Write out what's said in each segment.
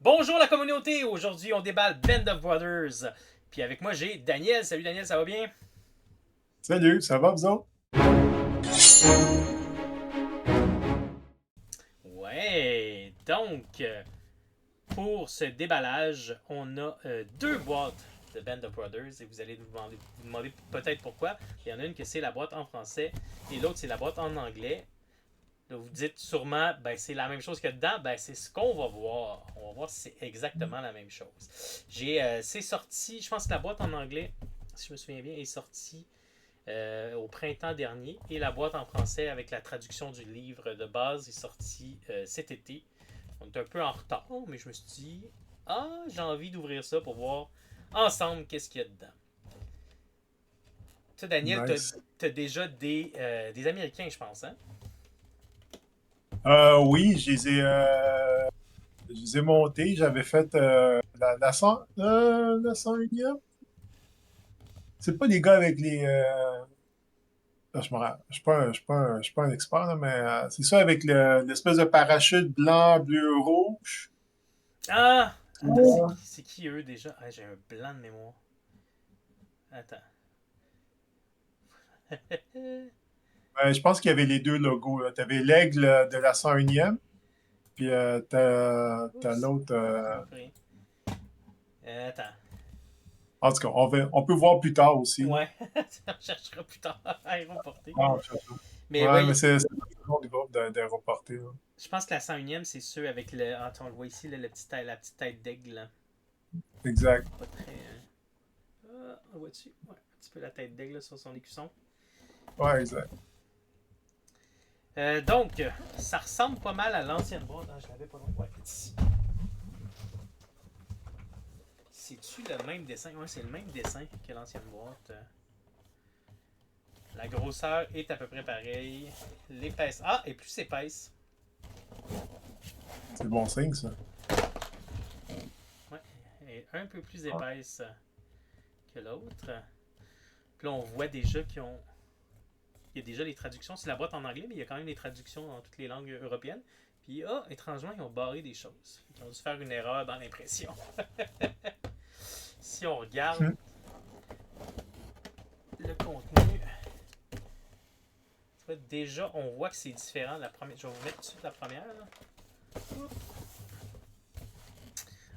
Bonjour la communauté, aujourd'hui on déballe Band of Brothers. Puis avec moi j'ai Daniel. Salut Daniel, ça va bien? Salut, ça va, vous autres? Ouais, donc pour ce déballage, on a deux boîtes de Band of Brothers et vous allez vous demander peut-être pourquoi. Il y en a une que c'est la boîte en français et l'autre c'est la boîte en anglais. Là, vous dites sûrement, ben c'est la même chose que dedans, ben c'est ce qu'on va voir. On va voir si c'est exactement la même chose. C'est sorti, je pense que la boîte en anglais, si je me souviens bien, est sortie au printemps dernier. Et la boîte en français avec la traduction du livre de base est sortie cet été. On est un peu en retard, mais je me suis dit, ah, j'ai envie d'ouvrir ça pour voir ensemble qu'est-ce qu'il y a dedans. Toi, Daniel, Nice. t'as déjà des Américains, je pense, hein? Oui, je les ai montés. J'avais fait la 101e. C'est pas les gars avec les. Je suis pas, je suis pas un expert, là, mais c'est ça avec l'espèce de parachute blanc, bleu, rouge. Ah! Attends, Ouais. c'est qui eux déjà? Ah, j'ai un blanc de mémoire. Attends. Je pense qu'il y avait les deux logos. Tu avais l'aigle de la 101e, puis t'as Oups, l'autre. ça va rien. Attends. En tout cas, on peut voir plus tard aussi, là. Ouais, on cherchera plus tard à aéroporter. Ah, je sais pas. Mais Ouais, mais ouais, c'est le nom du groupe d'aéroporté, là. je pense que la 101e, c'est ceux avec le. Attends, on le voit ici, là, la petite tête d'aigle. Là. Exact. Pas très. Ah, on voit-tu? Ouais, un petit peu la tête d'aigle là, sur son écusson. Ouais, exact. Donc, ça ressemble pas mal à l'ancienne boîte. Ah, je l'avais pas loin. Ouais, ici. C'est-tu le même dessin? Ouais, c'est le même dessin que l'ancienne boîte. La grosseur est à peu près pareille. L'épaisse. Ah, est plus épaisse. C'est bon signe, ça. Ouais, elle est un peu plus Ah, épaisse que l'autre. Puis là, on voit déjà qu'ils ont. Il y a déjà les traductions. C'est la boîte en anglais, mais il y a quand même les traductions dans toutes les langues européennes. Puis, ah, étrangement, ils ont barré des choses. Ils ont dû faire une erreur dans l'impression. Si on regarde hum, le contenu, déjà, on voit que c'est différent de la première. Je vais vous mettre tout de suite la première. Là.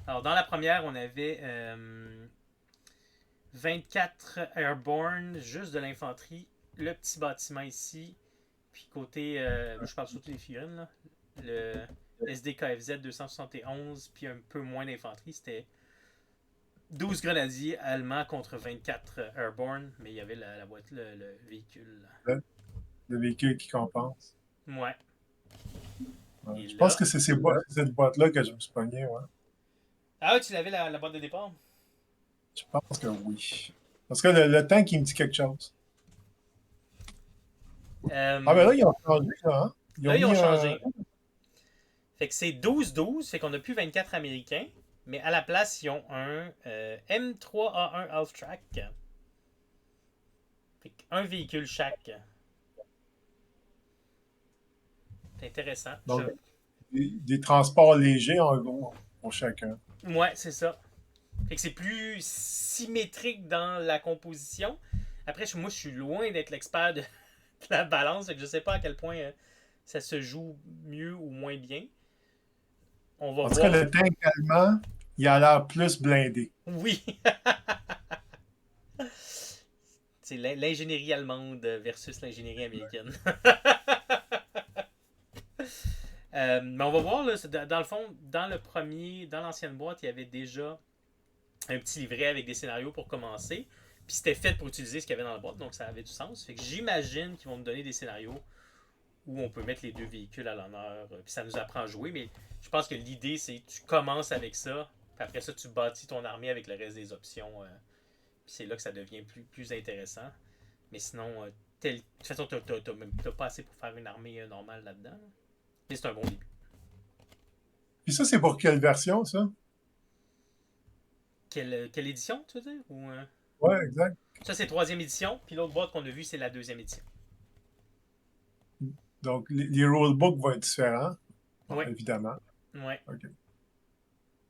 Alors, dans la première, on avait 24 Airborne, juste de l'infanterie. Le petit bâtiment ici. Puis côté, je parle surtout des figurines, là. Le SDKFZ 271, puis un peu moins d'infanterie. C'était 12 grenadiers allemands contre 24 Airborne, mais il y avait la boîte, le véhicule. le véhicule qui compense. Ouais. Ouais. Et Je pense là. que c'est c'est cette boîte-là que je me suis pogné, ouais. Ah, tu l'avais la boîte de départ? Je pense que oui. Parce que le tank, il me dit quelque chose. Ah, ben Euh, là, ils ont changé, là, hein? Ils ont Là, ils ont mis un. changé. Fait que c'est 12-12, fait qu'on n'a plus 24 Américains, mais à la place, ils ont un M3A1 Half-Track. Fait qu'un véhicule chaque. C'est intéressant. Donc, des transports légers, en gros, pour chacun. Ouais, c'est ça. Fait que c'est plus symétrique dans la composition. Après, moi, je suis loin d'être l'expert de la balance, fait que je sais pas à quel point ça se joue mieux ou moins bien. On va En tout cas, voir. le tank allemand, il a l'air plus blindé. Oui, c'est l'ingénierie allemande versus l'ingénierie américaine. Mais on va voir, là, dans le fond, dans le premier, dans l'ancienne boîte, il y avait déjà un petit livret avec des scénarios pour commencer. Puis c'était fait pour utiliser ce qu'il y avait dans la boîte, donc ça avait du sens. Fait que j'imagine qu'ils vont me donner des scénarios où on peut mettre les deux véhicules à l'honneur. Puis ça nous apprend à jouer, mais je pense que l'idée, c'est que tu commences avec ça. Puis après ça, tu bâtis ton armée avec le reste des options. Puis c'est là que ça devient plus intéressant. Mais sinon, de toute façon, t'as pas assez pour faire une armée normale là-dedans. Mais c'est un bon début. Puis ça, c'est pour quelle version, ça? Quelle édition, tu veux dire? Ouais, exact. Ça, c'est troisième édition. Puis l'autre boîte qu'on a vue, c'est la deuxième édition. Donc, les rulebooks vont être différents, bon, Ouais, évidemment. ouais. OK.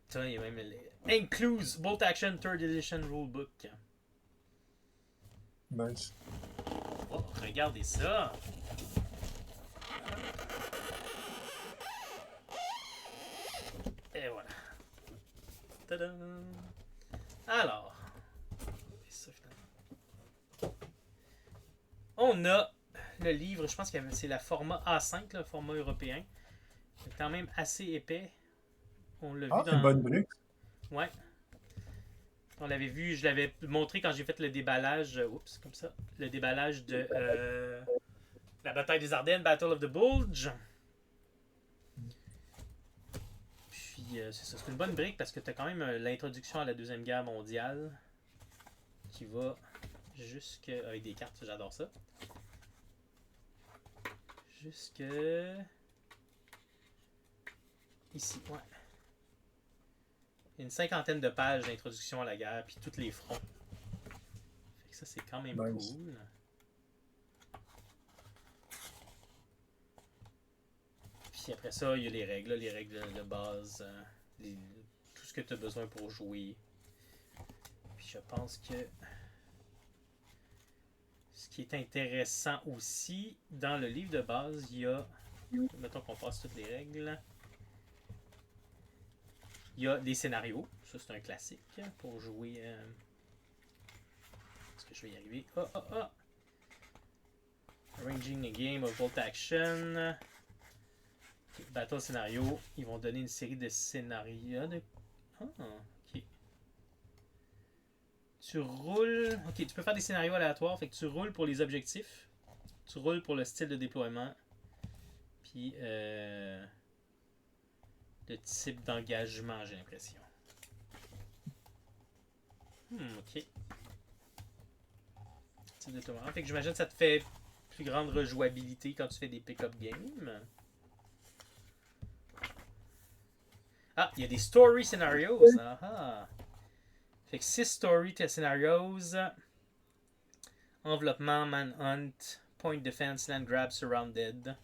Ça, il y a même les Includes Bolt Action 3rd Edition Rulebook. Nice. Oh, regardez ça! Et voilà. Tadam! Alors, on a le livre, je pense que c'est la format A5, le format européen. C'est quand même assez épais. On l'a vu Ah, c'est une dans. bonne brique. Ouais. On l'avait vu, je l'avais montré quand j'ai fait le déballage. Oups, comme ça. Le déballage de la bataille des Ardennes, Battle of the Bulge. Puis c'est ça, c'est une bonne brique parce que tu as quand même l'introduction à la Deuxième Guerre mondiale qui va jusque. Avec des cartes, j'adore ça. Jusque. Ici, ouais. Une cinquantaine de pages d'introduction à la guerre, puis tous les fronts. Fait que ça, c'est quand même Nice. cool. Puis après ça, il y a les règles de base, tout ce que tu as besoin pour jouer. Puis je pense que ce qui est intéressant aussi, dans le livre de base, il y a, mettons qu'on passe toutes les règles, il y a des scénarios. Ça, c'est un classique pour jouer. Est-ce que je vais y arriver? Arranging a game of bolt action. Okay. Battle scénario. Ils vont donner une série de scénarios. Ok. Tu roules. Ok, tu peux faire des scénarios aléatoires. Fait que tu roules pour les objectifs. Tu roules pour le style de déploiement. Puis le type d'engagement, j'ai l'impression. Ok. Type de déploiement. Fait que j'imagine que ça te fait plus grande rejouabilité quand tu fais des pick-up games. Ah, il y a des story scenarios. Ah. Fait que 6 story scenarios. Enveloppement, manhunt, point defense, land grab, surrounded.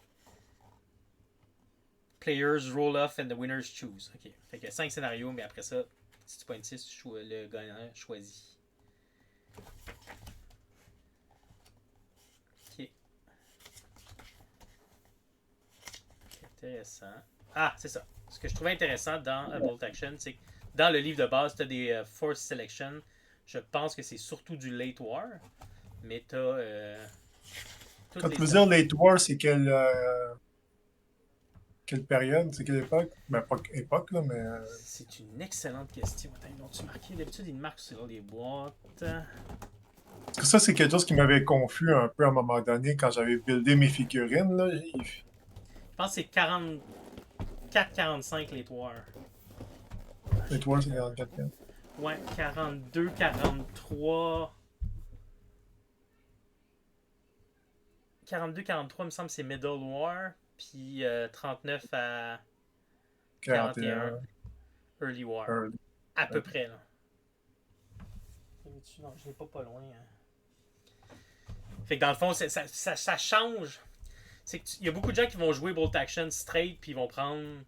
Players roll off and the winners choose. Ok. Fait que 5 scénarios, mais après ça, si tu pointes 6, le gagnant choisit. Ok. Intéressant. Ah, c'est ça. Ce que je trouvais intéressant dans Bolt Action, c'est que dans le livre de base, tu as des Force Selection. Je pense que c'est surtout du Late War. Mais tu as. Quand tu veux dire Late War, c'est quelle période? C'est quelle époque? Ben, pas époque, là, mais. C'est une excellente question. Attends, ils l'ont-tu marqué? D'habitude, ils marquent sur les boîtes. Parce que ça, c'est quelque chose qui m'avait confus un peu à un moment donné quand j'avais buildé mes figurines. Là. Je pense que c'est 44-45 Late War. Late War, c'est 44. Ouais, 42, 43. 42-43, il me semble, c'est Middle War. Puis 39 à 41, Early War. À peu près, là. Non, je l'ai pas loin. Fait que dans le fond, ça change. Il y a beaucoup de gens qui vont jouer Bolt Action straight, puis ils vont prendre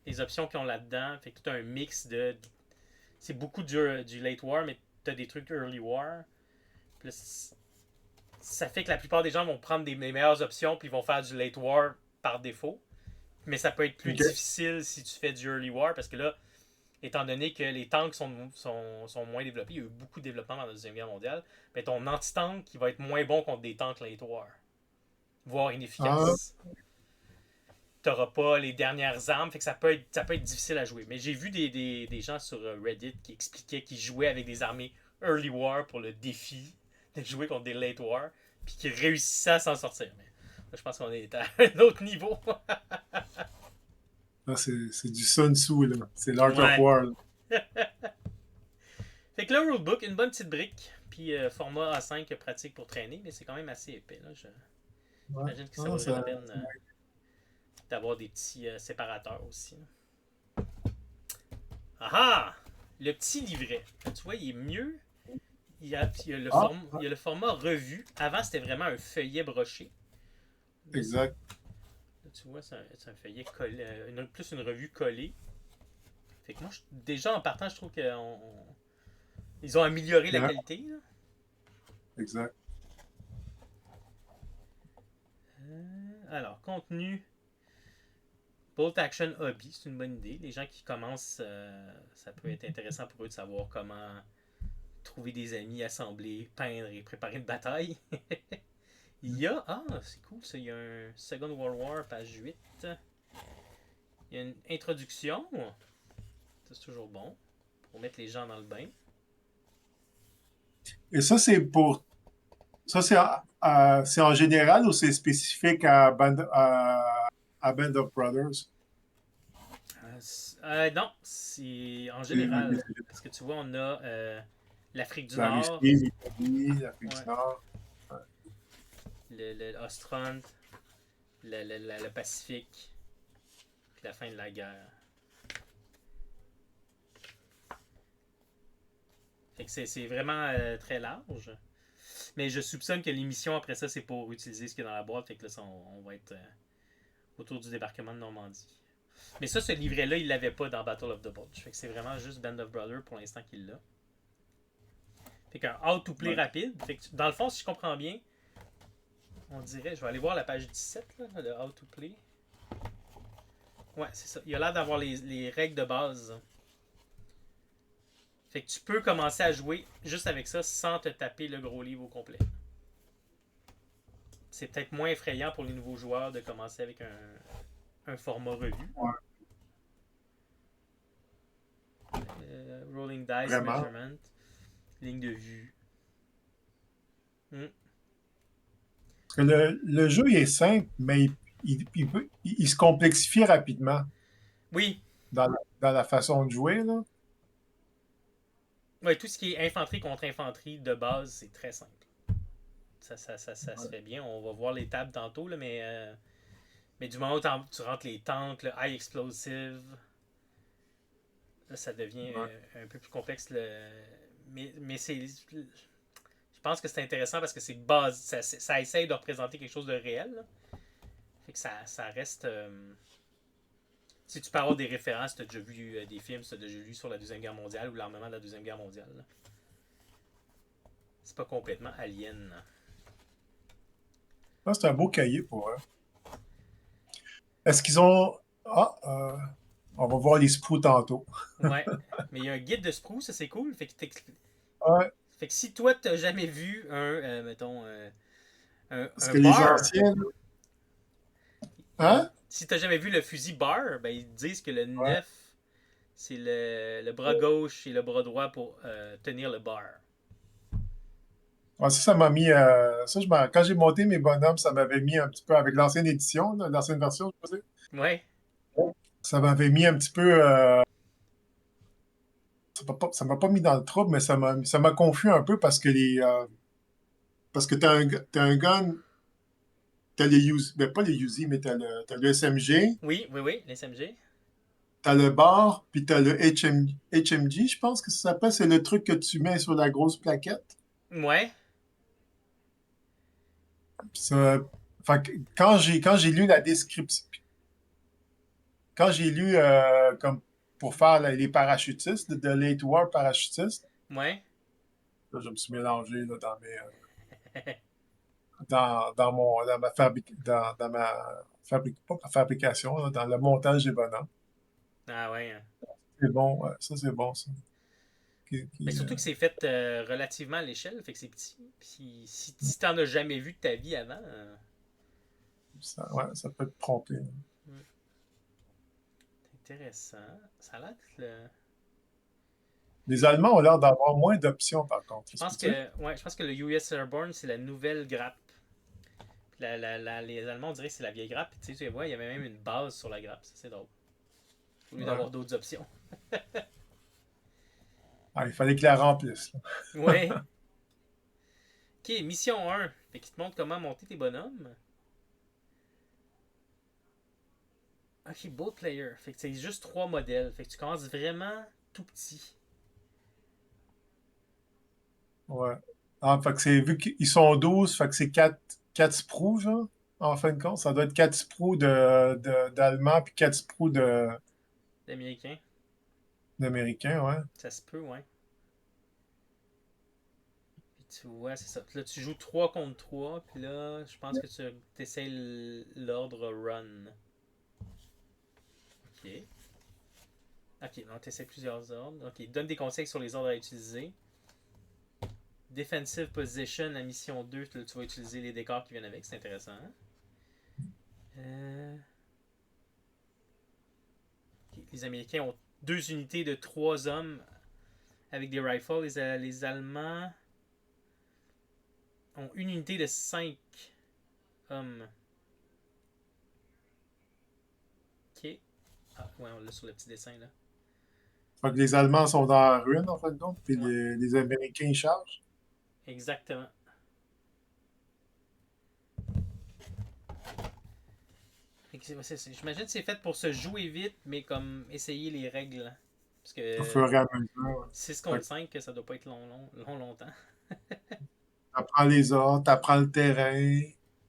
les options qu'ils ont là-dedans. Fait que tu as un mix de. C'est beaucoup du Late War, mais tu as des trucs Early War. Puis là, ça fait que la plupart des gens vont prendre les meilleures options, puis ils vont faire du Late War par défaut. Mais ça peut être plus difficile si tu fais du Early War, parce que là, étant donné que les tanks sont moins développés, il y a eu beaucoup de développement dans la Deuxième Guerre mondiale, mais ton anti-tank qui va être moins bon contre des tanks Late War, voire inefficace. T'auras pas les dernières armes, fait que ça peut être difficile à jouer. Mais j'ai vu des gens sur Reddit qui expliquaient qu'ils jouaient avec des armées Early War pour le défi de jouer contre des Late War, puis qu'ils réussissaient à s'en sortir. Mais là, je pense qu'on est à un autre niveau. Là, c'est du Sun Tzu, là. C'est l'Art of War. Fait que le rulebook, une bonne petite brique, puis format A5 pratique pour traîner, mais c'est quand même assez épais. Là. J'imagine que ça vaudrait la peine d'avoir des petits séparateurs aussi. Ah! Le petit livret. Tu vois, il est mieux. Il y a le format revu. Avant, c'était vraiment un feuillet broché. Exact. Là, tu vois, c'est un feuillet collé, plus une revue collée. Fait que moi, déjà en partant, je trouve ils ont amélioré la Yeah, qualité. Là. exact. Alors, contenu. Bolt Action Hobby, c'est une bonne idée. Les gens qui commencent, ça peut être intéressant pour eux de savoir comment trouver des amis, assembler, peindre et préparer une bataille. Il y a. Ah, c'est cool ça. Il y a un Second World War, page 8. Il y a une introduction. Ça, c'est toujours bon. Pour mettre les gens dans le bain. Et ça, ça, c'est en général ou c'est spécifique à Band of Brothers? Non, c'est en C'est général. Parce que tu vois, on a l'Afrique du la Nord, Russie, l'Italie, l'Afrique du ouais, Nord. Ouais. le Ostrand, le Pacifique, puis la fin de la guerre. Fait que c'est vraiment très large. Mais je soupçonne que l'émission après ça, c'est pour utiliser ce qu'il y a dans la boîte. Fait que là, on va être autour du débarquement de Normandie. Mais ça, ce livret-là, il l'avait pas dans Battle of the Bulge. Fait que c'est vraiment juste Band of Brothers pour l'instant qu'il l'a. Fait qu'un how to play Ouais. rapide. Fait que dans le fond, si je comprends bien, on dirait, je vais aller voir la page 17, là, le how to play. Ouais, c'est ça. Il a l'air d'avoir les règles de base. Fait que tu peux commencer à jouer juste avec ça sans te taper le gros livre au complet. C'est peut-être moins effrayant pour les nouveaux joueurs de commencer avec un format revue. Ouais, Rolling Dice, vraiment. Measurement, ligne de vue. Hmm. Parce que le jeu il est simple, mais il se complexifie rapidement Oui, dans la façon de jouer, là. ouais, tout ce qui est infanterie contre infanterie de base, c'est très simple. Ça se Ouais. fait bien. On va voir les tables tantôt, là, mais du moment où tu rentres les tanks, le high explosive, là, ça devient Ouais. un peu plus complexe. Mais je pense que c'est intéressant parce que c'est base, ça essaye de représenter quelque chose de réel. Là. Fait que ça reste. Si tu peux avoir des références, si tu as déjà vu des films, si tu as déjà lu sur la Deuxième Guerre mondiale ou l'armement de la Deuxième Guerre mondiale, là. C'est pas complètement alien. Ça, c'est un beau cahier pour eux. Est-ce qu'ils ont. Ah, on va voir les sprouts tantôt. Ouais. Mais il y a un guide de sprue, ça c'est cool. Ouais. Fait que si toi t'as jamais vu mettons, Parce un que les bar, anciens. Hein? si t'as jamais vu le fusil bar, ben ils disent que le Ouais. 9 c'est le bras gauche et le bras droit pour tenir le bar. Ouais, ça m'a mis. Quand j'ai monté mes bonhommes, ça m'avait mis un petit peu, avec l'ancienne édition, là, l'ancienne version, je veux dire, Ouais. ça m'avait mis un petit peu. Ça m'a pas mis dans le trouble, mais ça m'a confus un peu parce que t'as un gun, t'as les Uzi, ben pas les Uzi, mais t'as le SMG, Oui, oui, oui, les SMG. t'as le bar, puis t'as le HMG, je pense que ça s'appelle. C'est le truc que tu mets sur la grosse plaquette. Ouais. Puis ça, fait que quand j'ai lu la description, quand j'ai lu comme pour faire les parachutistes, de Late War parachutistes, Ouais. là, je me suis mélangé là, dans ma pas ma fabrication, là, dans le montage des bonhommes. Ah ouais. Hein. C'est bon, ouais, ça c'est bon ça. Mais surtout que c'est fait relativement à l'échelle, fait que c'est petit. Puis si t'en as jamais vu de ta vie avant, Ouais, ça peut te tromper. c'est intéressant. Ça a l'air que Les Allemands ont l'air d'avoir moins d'options par contre. je Est-ce que pense tu sais? que ouais, je pense que le US Airborne c'est la nouvelle grappe. Puis les Allemands on dirait que c'est la vieille grappe. Puis tu sais, il y avait même une base sur la grappe. Ça c'est drôle. Au lieu Ouais. d'avoir d'autres options. Ah, il fallait qu'ils la remplissent, là. Ouais. Ok, mission 1. Fait qu'il te montre comment monter tes bonhommes. Ok, Boat Player. Fait que c'est juste 3 modèles. Fait que tu commences vraiment tout petit. Ouais. Ah, fait que c'est vu qu'ils sont 12, fait que c'est 4 sprouts, genre, en fin de compte. Ça doit être 4 sprouts d'Allemands puis 4 sprouts de. L'américain. L'américain, ouais. Ça se peut, ouais. Puis tu vois, c'est ça. Puis là, tu joues 3 contre 3. Puis là, je pense que tu essaies l'ordre run. Ok. Ok, donc tu essaies plusieurs ordres. Ok, donne des conseils sur les ordres à utiliser. Defensive Position, la mission 2, tu vas utiliser les décors qui viennent avec. C'est intéressant. Hein? Ok, les Américains ont 2 unités de 3 hommes avec des rifles. Les Allemands ont une unité de 5 hommes. Ok. Ah, ouais, on l'a sur le petit dessin là. Fait que les Allemands sont dans la ruine, en fin de compte, puis Ouais, les Américains, ils chargent. exactement. J'imagine que c'est fait pour se jouer vite, mais comme essayer les règles. Parce Au que fur et à mesure. Ouais. 6 Fait contre que 5, ça doit pas être longtemps. t'apprends les ordres, t'apprends le terrain.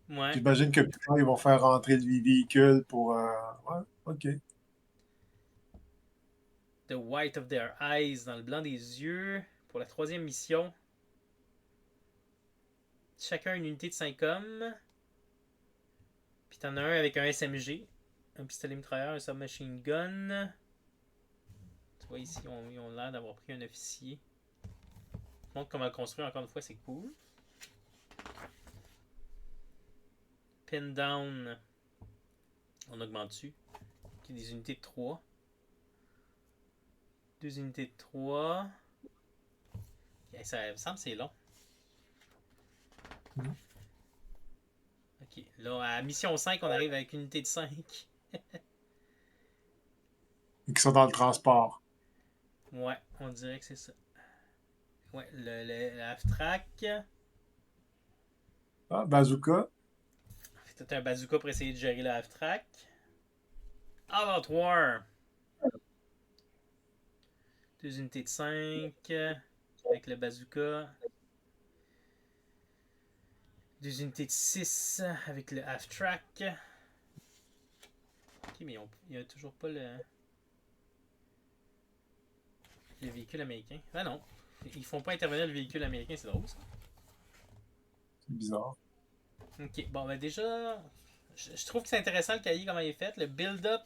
Ouais. J'imagine que plus tard, ils vont faire rentrer le véhicule pour. Ouais, OK. The White of Their Eyes, dans le blanc des yeux. Pour la 3e mission, chacun une unité de 5 hommes. Puis t'en as un avec un SMG, un pistolet mitrailleur, un submachine gun. Tu vois ici, ils ont l'air d'avoir pris un officier. Montre comment le construire encore une fois, c'est cool. Pin down, on augmente dessus. Okay, des unités de 3. 2 unités de 3. Okay, ça me semble que c'est long. Mm. Ok, là, à mission 5, on arrive avec une unité de 5. Et qui sont dans le transport. Ouais, on dirait que c'est ça. Ouais, le half-track. Ah, bazooka. Fait un bazooka pour essayer de gérer le half-track. All War. 2 unités de 5 avec le bazooka. 2 unités de 6 avec le half-track. Ok, mais il n'y a toujours pas le véhicule américain. Ah non, ils font pas intervenir le véhicule américain, c'est drôle ça. C'est bizarre. Ok, bon ben déjà, je trouve que c'est intéressant le cahier, comment il est fait. Le build-up,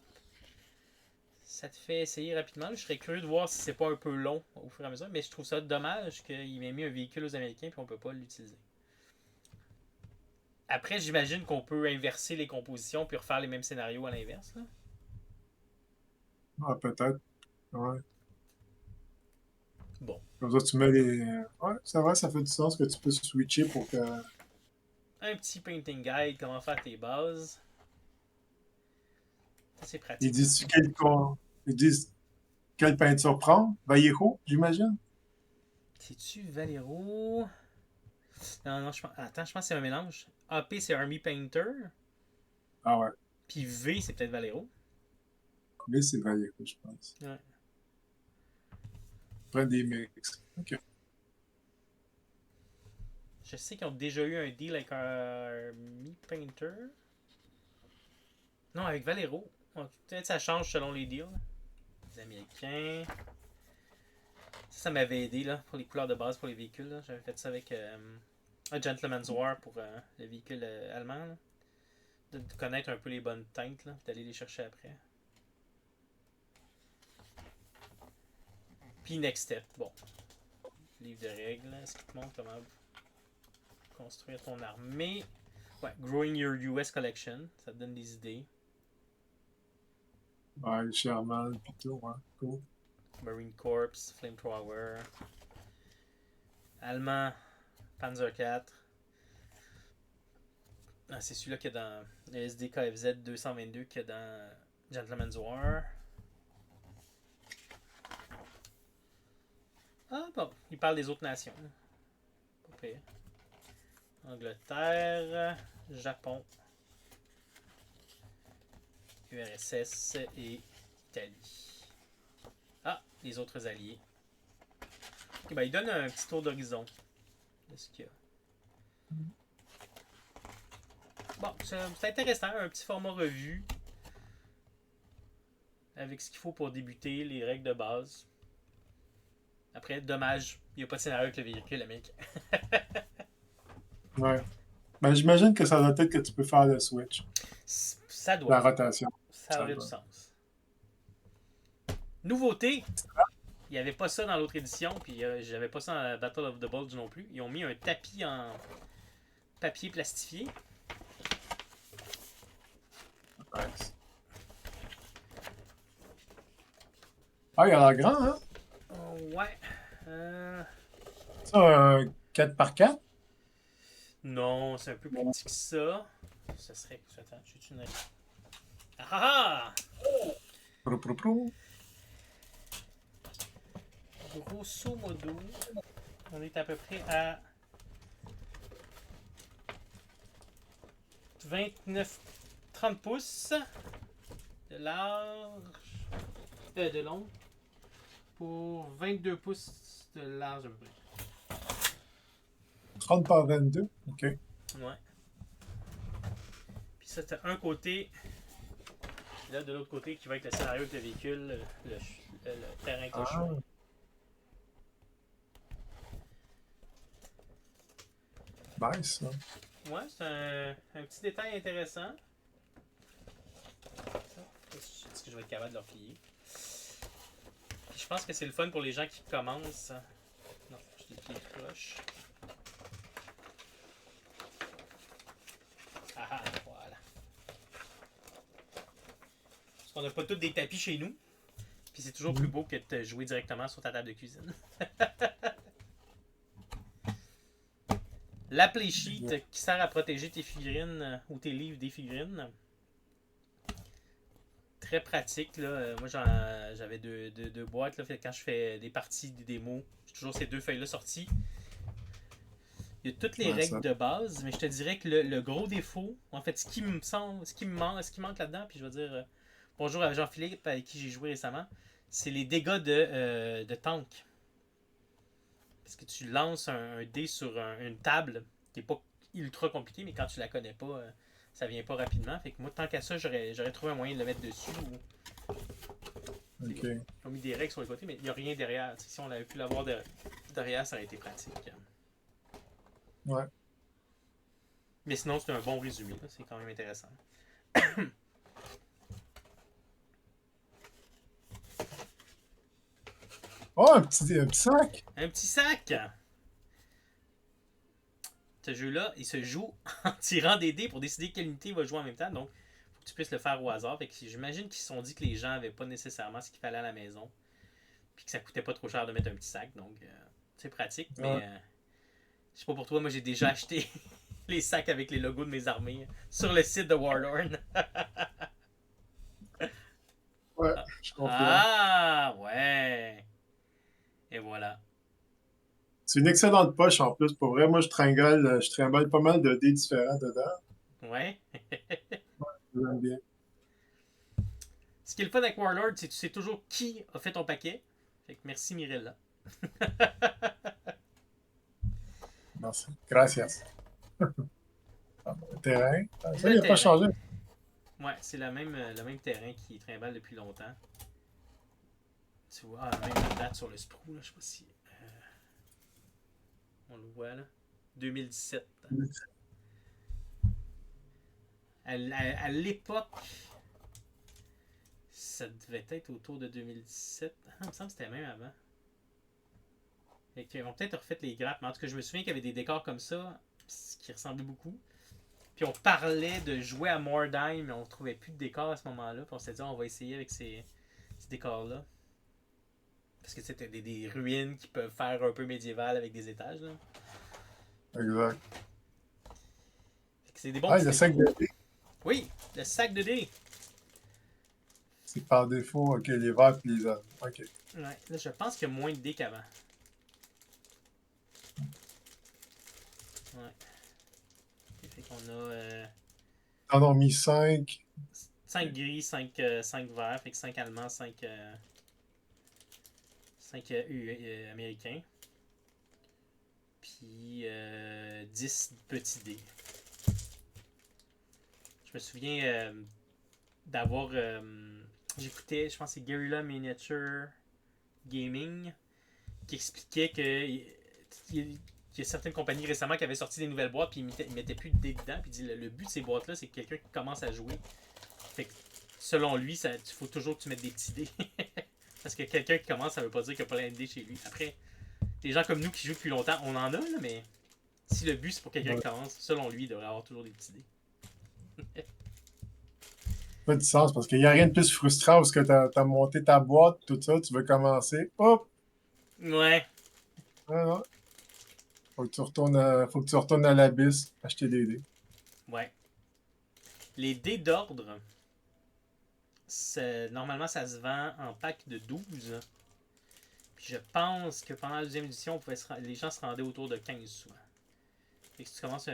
ça te fait essayer rapidement. Je serais curieux de voir si c'est pas un peu long au fur et à mesure, mais je trouve ça dommage qu'il ait mis un véhicule aux Américains puis on peut pas l'utiliser. Après, j'imagine qu'on peut inverser les compositions puis refaire les mêmes scénarios à l'inverse. Là. Ah, peut-être. Ouais. Bon. Comme ça, tu mets les. Ouais, c'est vrai, ça fait du sens que tu peux switcher pour que. Un petit painting guide, comment faire tes bases. Ça, c'est Ils pratique. Hein? disent Ils disent quelle peinture prendre? Vallejo, j'imagine? C'est-tu Valero? Non, non, attends, je pense que c'est un mélange. AP, c'est Army Painter. Ah ouais. Puis V, c'est peut-être Valero. Mais c'est Vallejo, je pense. Ouais. Prends des mix. OK. Je sais qu'ils ont déjà eu un deal avec Army Painter. Non, avec Valero. Peut-être que ça change selon les deals. Les Américains. Ça m'avait aidé là, pour les couleurs de base pour les véhicules. J'avais fait ça avec un Gentleman's War pour le véhicule allemand. Là. De connaître un peu les bonnes teintes, là, d'aller les chercher après. Puis Next Step, bon. Livre de règles, est-ce qu'il te montre comment construire ton armée? Ouais, Growing Your US Collection, ça te donne des idées. Ouais, Sherman, pis tout, ouais. Cool. Marine Corps, Flamethrower. Allemand, Panzer 4. Ah, c'est celui-là qu'il y a dans le SDKFZ 222 qu'il y a dans Gentleman's War. Ah bon, il parle des autres nations. Pas pire. Angleterre, Japon, URSS et Italie. Ah, les autres alliés. Ok, ben, il donne un petit tour d'horizon de ce qu'il y a. Bon, c'est intéressant, un petit format revue avec ce qu'il faut pour débuter, les règles de base. Après, dommage, il n'y a pas de scénario avec le véhicule américain. Ouais. Ben, j'imagine que ça doit être que tu peux faire le switch, Ça la doit. rotation. Ça Ça aurait du doit. sens. Nouveauté, il n'y avait pas ça dans l'autre édition, puis j'avais pas ça dans la Battle of the Bulge non plus. Ils ont mis un tapis en papier plastifié. Nice. Ah, il a l'air grand, hein? Ouais. Euh, Ça, un 4x4? Non, c'est un peu plus petit que ça. Ça serait. Attends, j'ai une. Ah ah! Prou, prou, prou. Grosso modo, on est à peu près à 29-30 pouces de large. De long. Pour 22 pouces de large à peu près. 30 par 22? OK. Ouais. Puis ça, t'as un côté. Et là, de l'autre côté, qui va être le scénario de véhicule, le terrain que je Ah, nice, ça. Ouais, c'est un petit détail intéressant. Est-ce que je vais être capable de le replier? Puis je pense que c'est le fun pour les gens qui commencent. Non, je l'ai plié de croche. Ah ah, voilà. Parce qu'on n'a pas tous des tapis chez nous. Puis c'est toujours plus beau que de jouer directement sur ta table de cuisine. La play sheet qui sert à protéger tes figurines ou tes livres des figurines. Très pratique. Là. Moi, j'avais deux boîtes. Là. Quand je fais des parties, des démos, j'ai toujours ces deux feuilles-là sorties. Il y a toutes les Ouais, règles ça. de base, mais je te dirais que le gros défaut, en fait, ce qui manque là-dedans, puis je vais dire bonjour à Jean-Philippe avec qui j'ai joué récemment, c'est les dégâts de tank. Parce que tu lances un dé sur une table qui n'est pas ultra compliquée, mais quand tu la connais pas, ça vient pas rapidement. Fait que moi, tant qu'à ça, j'aurais trouvé un moyen de le mettre dessus. OK. Ils ont mis des règles sur le côté, mais il n'y a rien derrière. T'sais, si on avait pu l'avoir derrière, ça aurait été pratique. Ouais. Mais sinon, c'est un bon résumé. Là. C'est quand même intéressant. Oh, un petit sac! Un petit sac! Ce jeu-là, il se joue en tirant des dés pour décider quelle unité va jouer en même temps. Donc, il faut que tu puisses le faire au hasard. Fait que j'imagine qu'ils se sont dit que les gens n'avaient pas nécessairement ce qu'il fallait à la maison. Puis que ça coûtait pas trop cher de mettre un petit sac. Donc, c'est pratique. Ouais. Mais je sais pas pour toi, moi j'ai déjà acheté les sacs avec les logos de mes armées sur le site de Warlorn. Ouais, je confirme. Ah, ouais. Et voilà. C'est une excellente poche en plus. Pour vrai, moi, je trimballe pas mal de dés différents dedans. Ouais. J'aime bien. Ce qui est le fun avec Warlord, c'est que tu sais toujours qui a fait ton paquet. Fait que merci Mirella. Merci. Gracias. Le terrain. Ah, ça, il Le n'a pas terrain. changé. Ouais, c'est le même terrain qui trimballe depuis longtemps. Tu vois, même la date sur le sprue, là, je sais pas si on le voit là. 2017. À l'époque, ça devait être autour de 2017. Ah, il me semble que c'était même avant. Fait qu'ils vont peut-être refait les grappes, mais en tout cas, je me souviens qu'il y avait des décors comme ça, qui ressemblaient beaucoup. Puis on parlait de jouer à Mordheim, mais on trouvait plus de décors à ce moment-là. Puis on s'est dit, on va essayer avec ces décors-là. Parce que c'était des ruines qui peuvent faire un peu médiéval avec des étages. Là. Exact. Fait que c'est des bons Ah, petits le défis. sac de dés, Oui, le sac de dés. c'est par défaut. OK, les verts et les hommes. OK. Ouais, là, je pense qu'il y a moins de dés qu'avant. Ouais. Fait qu'on a T'en as mis 5. 5 gris, 5 verts, fait que 5 allemands, 5 américains. Puis 10 petits dés. Je me souviens d'avoir. J'écoutais, je pense que c'est Guerrilla Miniature Gaming qui expliquait qu'il y a certaines compagnies récemment qui avaient sorti des nouvelles boîtes puis ils mettaient plus de dés dedans. Puis il dit le but de ces boîtes-là, c'est que quelqu'un qui commence à jouer. Fait que, selon lui, il faut toujours que tu mettes des petits dés. Parce que quelqu'un qui commence, ça veut pas dire qu'il n'y a pas plein de dés chez lui. Après, des gens comme nous qui jouent depuis longtemps, on en a, là, mais si le but c'est pour quelqu'un qui commence, selon lui, il devrait avoir toujours des petits dés. Pas du sens parce qu'il n'y a rien de plus frustrant parce que tu as monté ta boîte, tout ça, tu veux commencer. Hop! Ouais. Ah, non. Faut que tu retournes à l'abysse, acheter des dés. Ouais. Les dés d'ordre, normalement, ça se vend en pack de 12. Puis je pense que pendant la deuxième édition, les gens se rendaient autour de 15 souvent. Fait que si tu commences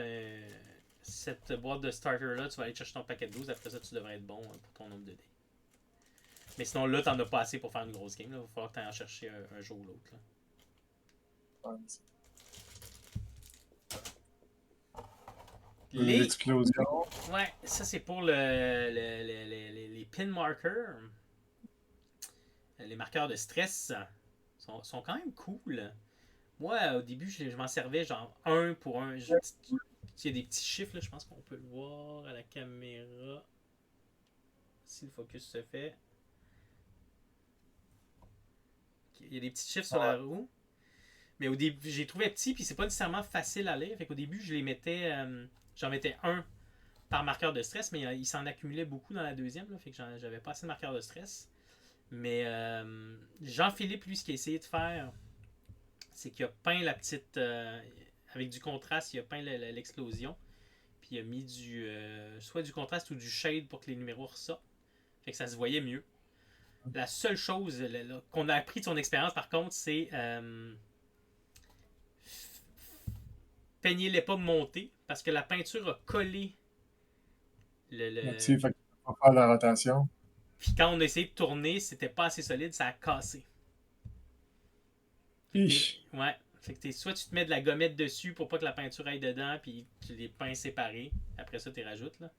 cette boîte de starter-là, tu vas aller chercher ton paquet de 12. Après ça, tu devrais être bon pour ton nombre de dés. Mais sinon, là, t'en as pas assez pour faire une grosse game. Il va falloir que tu ailles en chercher un jour ou l'autre. Ouais, Les... L'explosion. Ouais, ça c'est pour les pin markers. Les marqueurs de stress sont quand même cool. Moi, au début, je m'en servais genre un pour un. Il y a des petits chiffres, là, je pense qu'on peut le voir à la caméra. Si le focus se fait. Il y a des petits chiffres sur la roue. Mais au début, j'ai trouvé petit, puis c'est pas nécessairement facile à lire. Fait qu'au début, je les mettais. J'en mettais un par marqueur de stress, mais il s'en accumulait beaucoup dans la deuxième. Là, fait que j'avais pas assez de marqueurs de stress. Mais Jean-Philippe, lui, ce qu'il a essayé de faire, c'est qu'il a peint la petite. Avec du contraste, il a peint l'explosion. Puis il a mis soit du contraste ou du shade pour que les numéros ressortent. Fait que ça se voyait mieux. La seule chose qu'on a appris de son expérience, par contre, c'est peignez-les pas monter parce que la peinture a collé Là-dessus, fait que tu peux pas faire la rotation. Puis quand on a essayé de tourner, c'était pas assez solide, ça a cassé. Ouais. Fait que soit tu te mets de la gommette dessus pour pas que la peinture aille dedans, puis tu les peins séparés. Après ça, tu les rajoutes, là.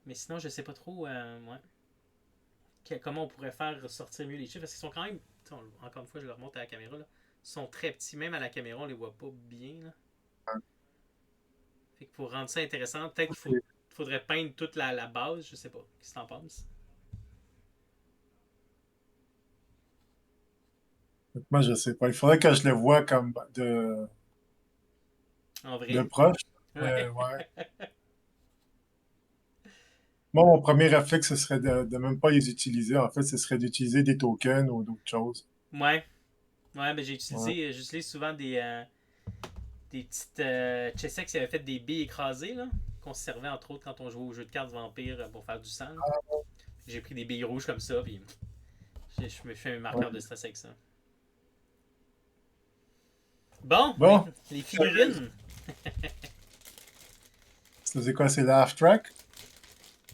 Mais sinon, je sais pas trop comment on pourrait faire ressortir mieux les chiffres. Parce qu'ils sont quand même, encore une fois, je le remonte à la caméra, là. Ils sont très petits. Même à la caméra, on les voit pas bien, là. Fait que pour rendre ça intéressant, peut-être qu'il faudrait peindre toute la base. Je sais pas. Qu'est-ce que t'en penses? Moi, je sais pas. Il faudrait que je le voie comme En de vrai? proche. Ouais. Ouais. Moi, mon premier réflexe, ce serait de même pas les utiliser. En fait, ce serait d'utiliser des tokens ou d'autres choses. Ouais. Ouais, mais Ouais. j'utilise souvent des petites Chessex qui avaient fait des billes écrasées, là, qu'on se servait entre autres quand on jouait au jeu de cartes vampire pour faire du sang. J'ai pris des billes rouges comme ça, puis je me fais un marqueur de Ouais. stress avec ça. Bon, Bon, les figurines. c'est quoi? C'est la half-track?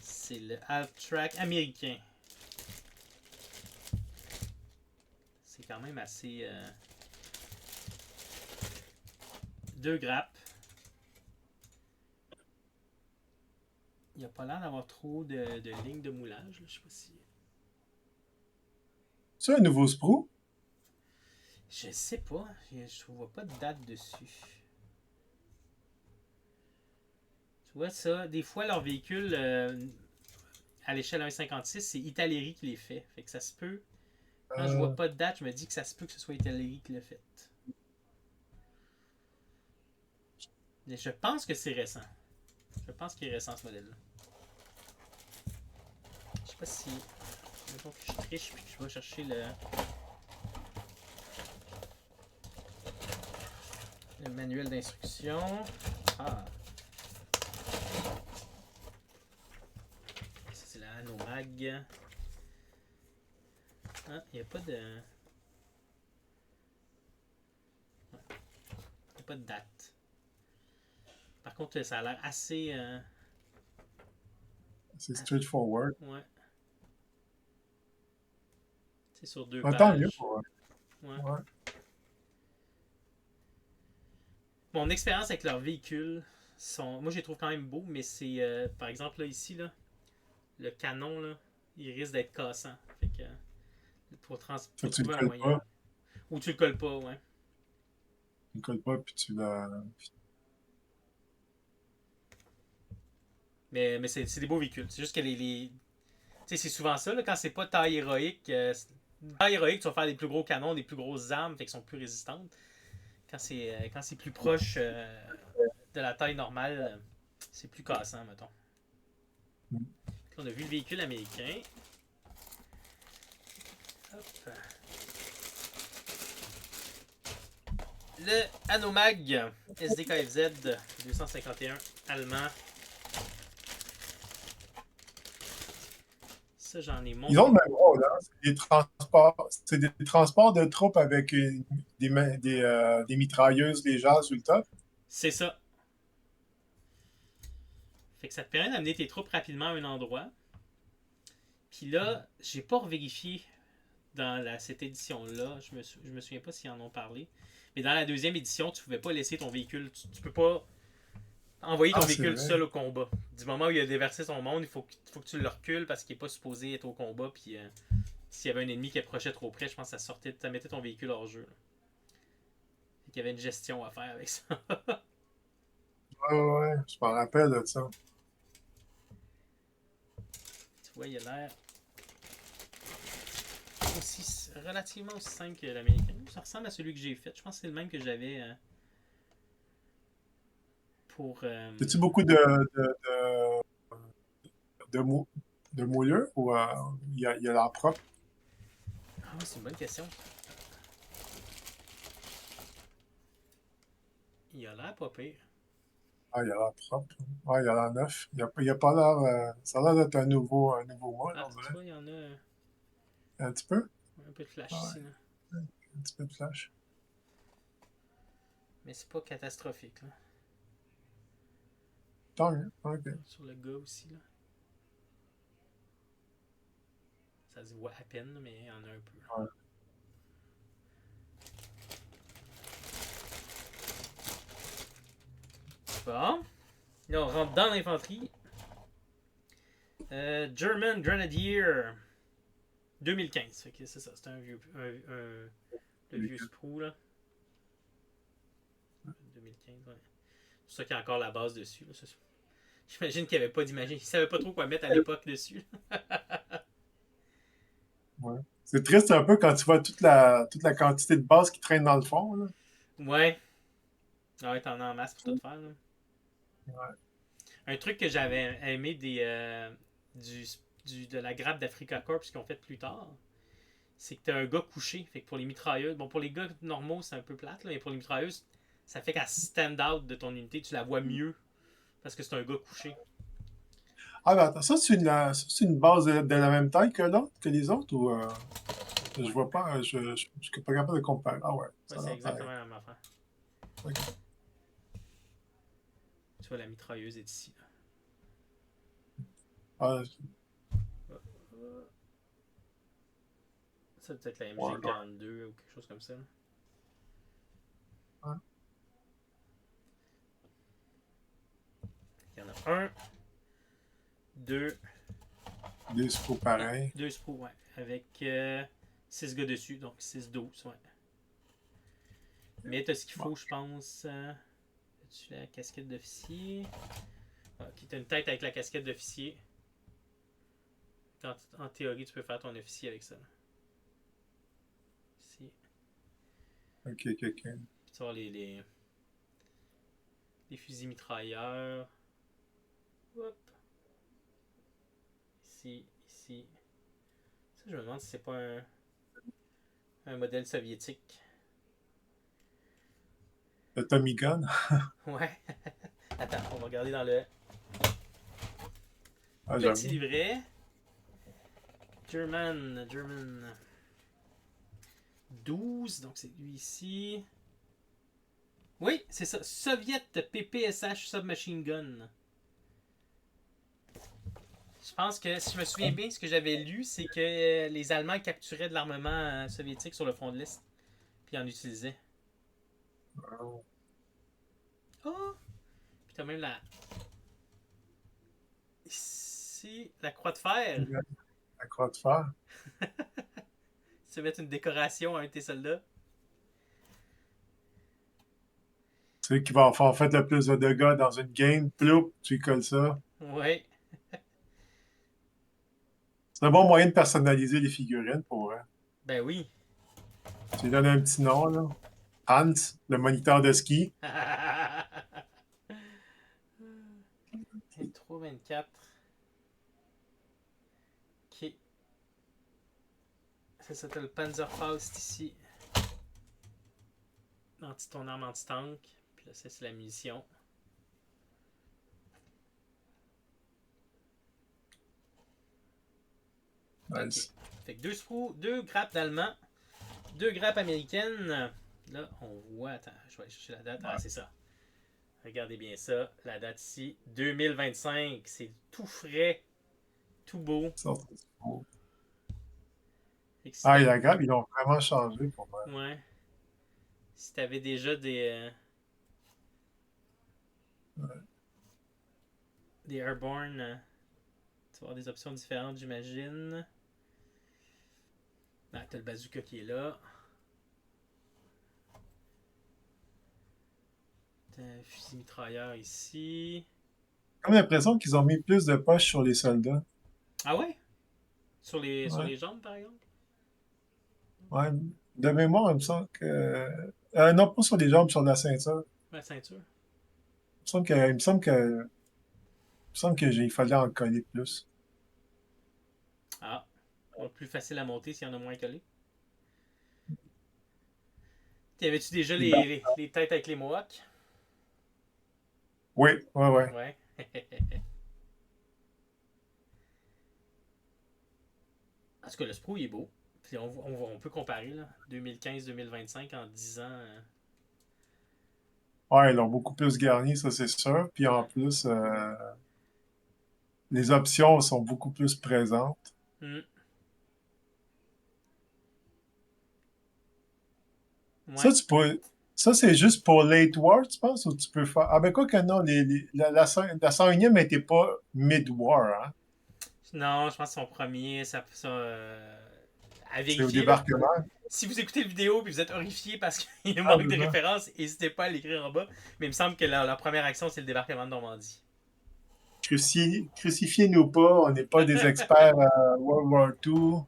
C'est le half-track américain. C'est quand même assez. Deux grappes. Il n'y a pas l'air d'avoir trop de lignes de moulage. Là. Je sais pas si. C'est un nouveau sprue? Je sais pas. Je vois pas de date dessus. Tu vois ça? Des fois, leurs véhicules à l'échelle 1,56, c'est Italeri qui les fait. Fait que ça se peut. Quand je vois pas de date, je me dis que ça se peut que ce soit Italeri qui l'a fait. Mais je pense que c'est récent. Je pense qu'il est récent ce modèle-là. Je sais pas si. Mettons que je triche puis que je vais chercher le manuel d'instruction. Ah. Ça, c'est la Hanomag. Ah, il n'y a pas de. Il n'y a pas de date. Par contre, ça a l'air assez. C'est straightforward. Ouais. C'est sur deux Tant mieux pages. pour Ouais. ouais. Mon expérience avec leurs véhicules, moi je les trouve quand même beaux, mais c'est par exemple là ici, là, le canon, là, il risque d'être cassant. Fait que Faut Pour que tu le trouver un colles moyen. pas. Ou tu le colles pas, ouais. Tu le colles pas, puis tu la... Mais c'est des beaux véhicules. C'est juste que tu sais, c'est souvent ça, là, quand c'est pas taille héroïque. Taille héroïque, tu vas faire des plus gros canons, des plus grosses armes, fait qu'ils sont plus résistantes. Quand c'est plus proche de la taille normale, c'est plus cassant, mettons. Là, on a vu le véhicule américain. Hop. Le Anomag SDKFZ 251 allemand. Ça, j'en ai Ils ont monté. le même rôle, hein? C'est des transports de troupes avec des mitrailleuses légères sur le top. C'est ça. Fait que ça te permet d'amener tes troupes rapidement à un endroit. Puis là, j'ai pas revérifié dans cette édition-là. Je me souviens pas s'ils en ont parlé. Mais dans la deuxième édition, tu pouvais pas laisser ton véhicule. Tu peux pas envoyer ton Ah, c'est véhicule vrai. seul au combat. Du moment où il a déversé son monde, faut que tu le recules parce qu'il est pas supposé être au combat. Puis s'il y avait un ennemi qui approchait trop près, je pense que ça mettait ton véhicule hors jeu. Fait qu'il y avait une gestion à faire avec ça. Ouais, ouais, ouais, je m'en rappelle de ça. Tu vois, il a l'air aussi relativement aussi simple que l'américain. Ça ressemble à celui que j'ai fait. Je pense que c'est le même que j'avais pour. As-tu beaucoup de, mou- de moulures ou il y a l'air propre? Ah oui, c'est une bonne question. Il a l'air pas pire. Ah, il a l'air propre. Ah, il a l'air neuf. Il a pas l'air. Ça a l'air d'être un nouveau mois, Ah, on tu dirait. vois, il y en a Un petit peu? un peu de flash Ah, ici. Là. ouais, un petit peu de flash. Mais c'est pas catastrophique. Là. Tant mieux. OK. Sur le gars aussi. Là. Ça se voit à peine, mais il y en a un peu. Ouais. Bon. Là, on rentre dans l'infanterie. German Grenadier 2015. Fait que c'est ça, c'est un vieux. Le vieux sprue là. 2015, ouais. C'est pour ça qu'il y a encore la base dessus. Là. J'imagine qu'il n'y avait pas d'image. Il savait pas trop quoi mettre à l'époque dessus. Ouais. C'est triste un peu quand tu vois toute la quantité de base qui traîne dans le fond, là. Ouais. Ah ouais, t'en as en masse pour tout faire. Là. Ouais. Un truc que j'avais aimé de la grappe d'Africa Corps qu'ils ont fait plus tard, c'est que t'as un gars couché. Fait que pour les mitrailleuses, bon, pour les gars normaux, c'est un peu plate, là, mais pour les mitrailleuses, ça fait qu'à stand out de ton unité, tu la vois mieux parce que c'est un gars couché. Ah, ben attends, ça, c'est une base de la même taille que l'autre, que les autres, ou je vois pas, je suis pas capable de comparer. Ah ouais, Ouais, ça a c'est l'air pareil. exactement la même affaire. Ok. Tu vois, la mitrailleuse est ici. Ah, Ça, peut-être la ouais, MG42 ou quelque chose comme ça. Là. ouais. Il y en a un, deux, Des screws non, pareils. deux sproues, ouais. Avec 6 gars dessus, donc 6-12, ouais. Mais t'as ce qu'il Bon. faut, je pense. As-tu la casquette d'officier? Ok, t'as une tête avec la casquette d'officier. En théorie, tu peux faire ton officier avec ça. Ici. Ok, ok, ok. Puis tu vas les fusils mitrailleurs. Hop. Ici, ici. Ça, je me demande si c'est pas un modèle soviétique. Le Tommy Gun. Ouais. Attends, on va regarder dans le Ah, petit j'avoue. livret. German 12, donc c'est lui ici. Oui, c'est ça. Soviet PPSH Submachine Gun. Je pense que, si je me souviens bien, ce que j'avais lu, c'est que les Allemands capturaient de l'armement soviétique sur le front de l'Est, puis en utilisaient. Oh! Puis t'as même ici, la croix de fer. La croix de fer. tu veux mettre une décoration à un de tes soldats. Celui qui va faire en fait le plus de dégâts dans une game, ploup, tu lui colles ça. Ouais. C'est un bon moyen de personnaliser les figurines pour vrai. Ben oui. Tu lui donnes un petit nom, là. Hans, le moniteur de ski. 23, 24. Ok. C'est ça, t'as le Panzerfaust ici. Ton arme anti-tank. Puis là, c'est la munition. Nice. Ok. Fait que deux grappes d'allemand, deux grappes américaines. Là, on voit. Attends, je vais aller chercher la date. Ah, c'est ça. Regardez bien ça. La date ici, 2025. C'est tout frais, tout beau. Ça, c'est cool. Fait que si Ah, et la grappe, ils l'ont vraiment changé pour moi. ouais. Si t'avais déjà des Airborne, tu vas avoir des options différentes, j'imagine. Ah, t'as le bazooka qui est là. T'as un fusil mitrailleur ici. J'ai comme l'impression qu'ils ont mis plus de poches sur les soldats. Ah ouais? Sur Ouais. les jambes, par exemple? Ouais. De mémoire, il me semble que. Non, pas sur les jambes, sur la ceinture. La ceinture. Il me semble que il fallait en coller plus. Ah. Donc plus facile à monter s'il y en a moins collé. T'avais-tu déjà Les ba- les têtes avec les Mohawks? Oui, ouais, ouais. Ouais. En tout cas, le Spro, il est beau. Puis on peut comparer, là. 2015-2025 en 10 ans. Ouais, ils l'ont beaucoup plus garni, ça c'est sûr. Puis en Ouais. plus, les options sont beaucoup plus présentes. Mm. Ça, Ouais. ça c'est juste pour Late War, tu penses, ou tu peux faire. Ah ben quoi que non, la 101e n'était pas Mid-War, hein? Non, je pense que son premier, à C'est au vérifier, là. débarquement. Si vous écoutez la vidéo et vous êtes horrifié parce qu'il Ah, manque c'est de ça. références, n'hésitez pas à l'écrire en bas. Mais il me semble que leur première action, c'est le débarquement de Normandie. Crucifiez-nous pas, on n'est pas des experts à World War II.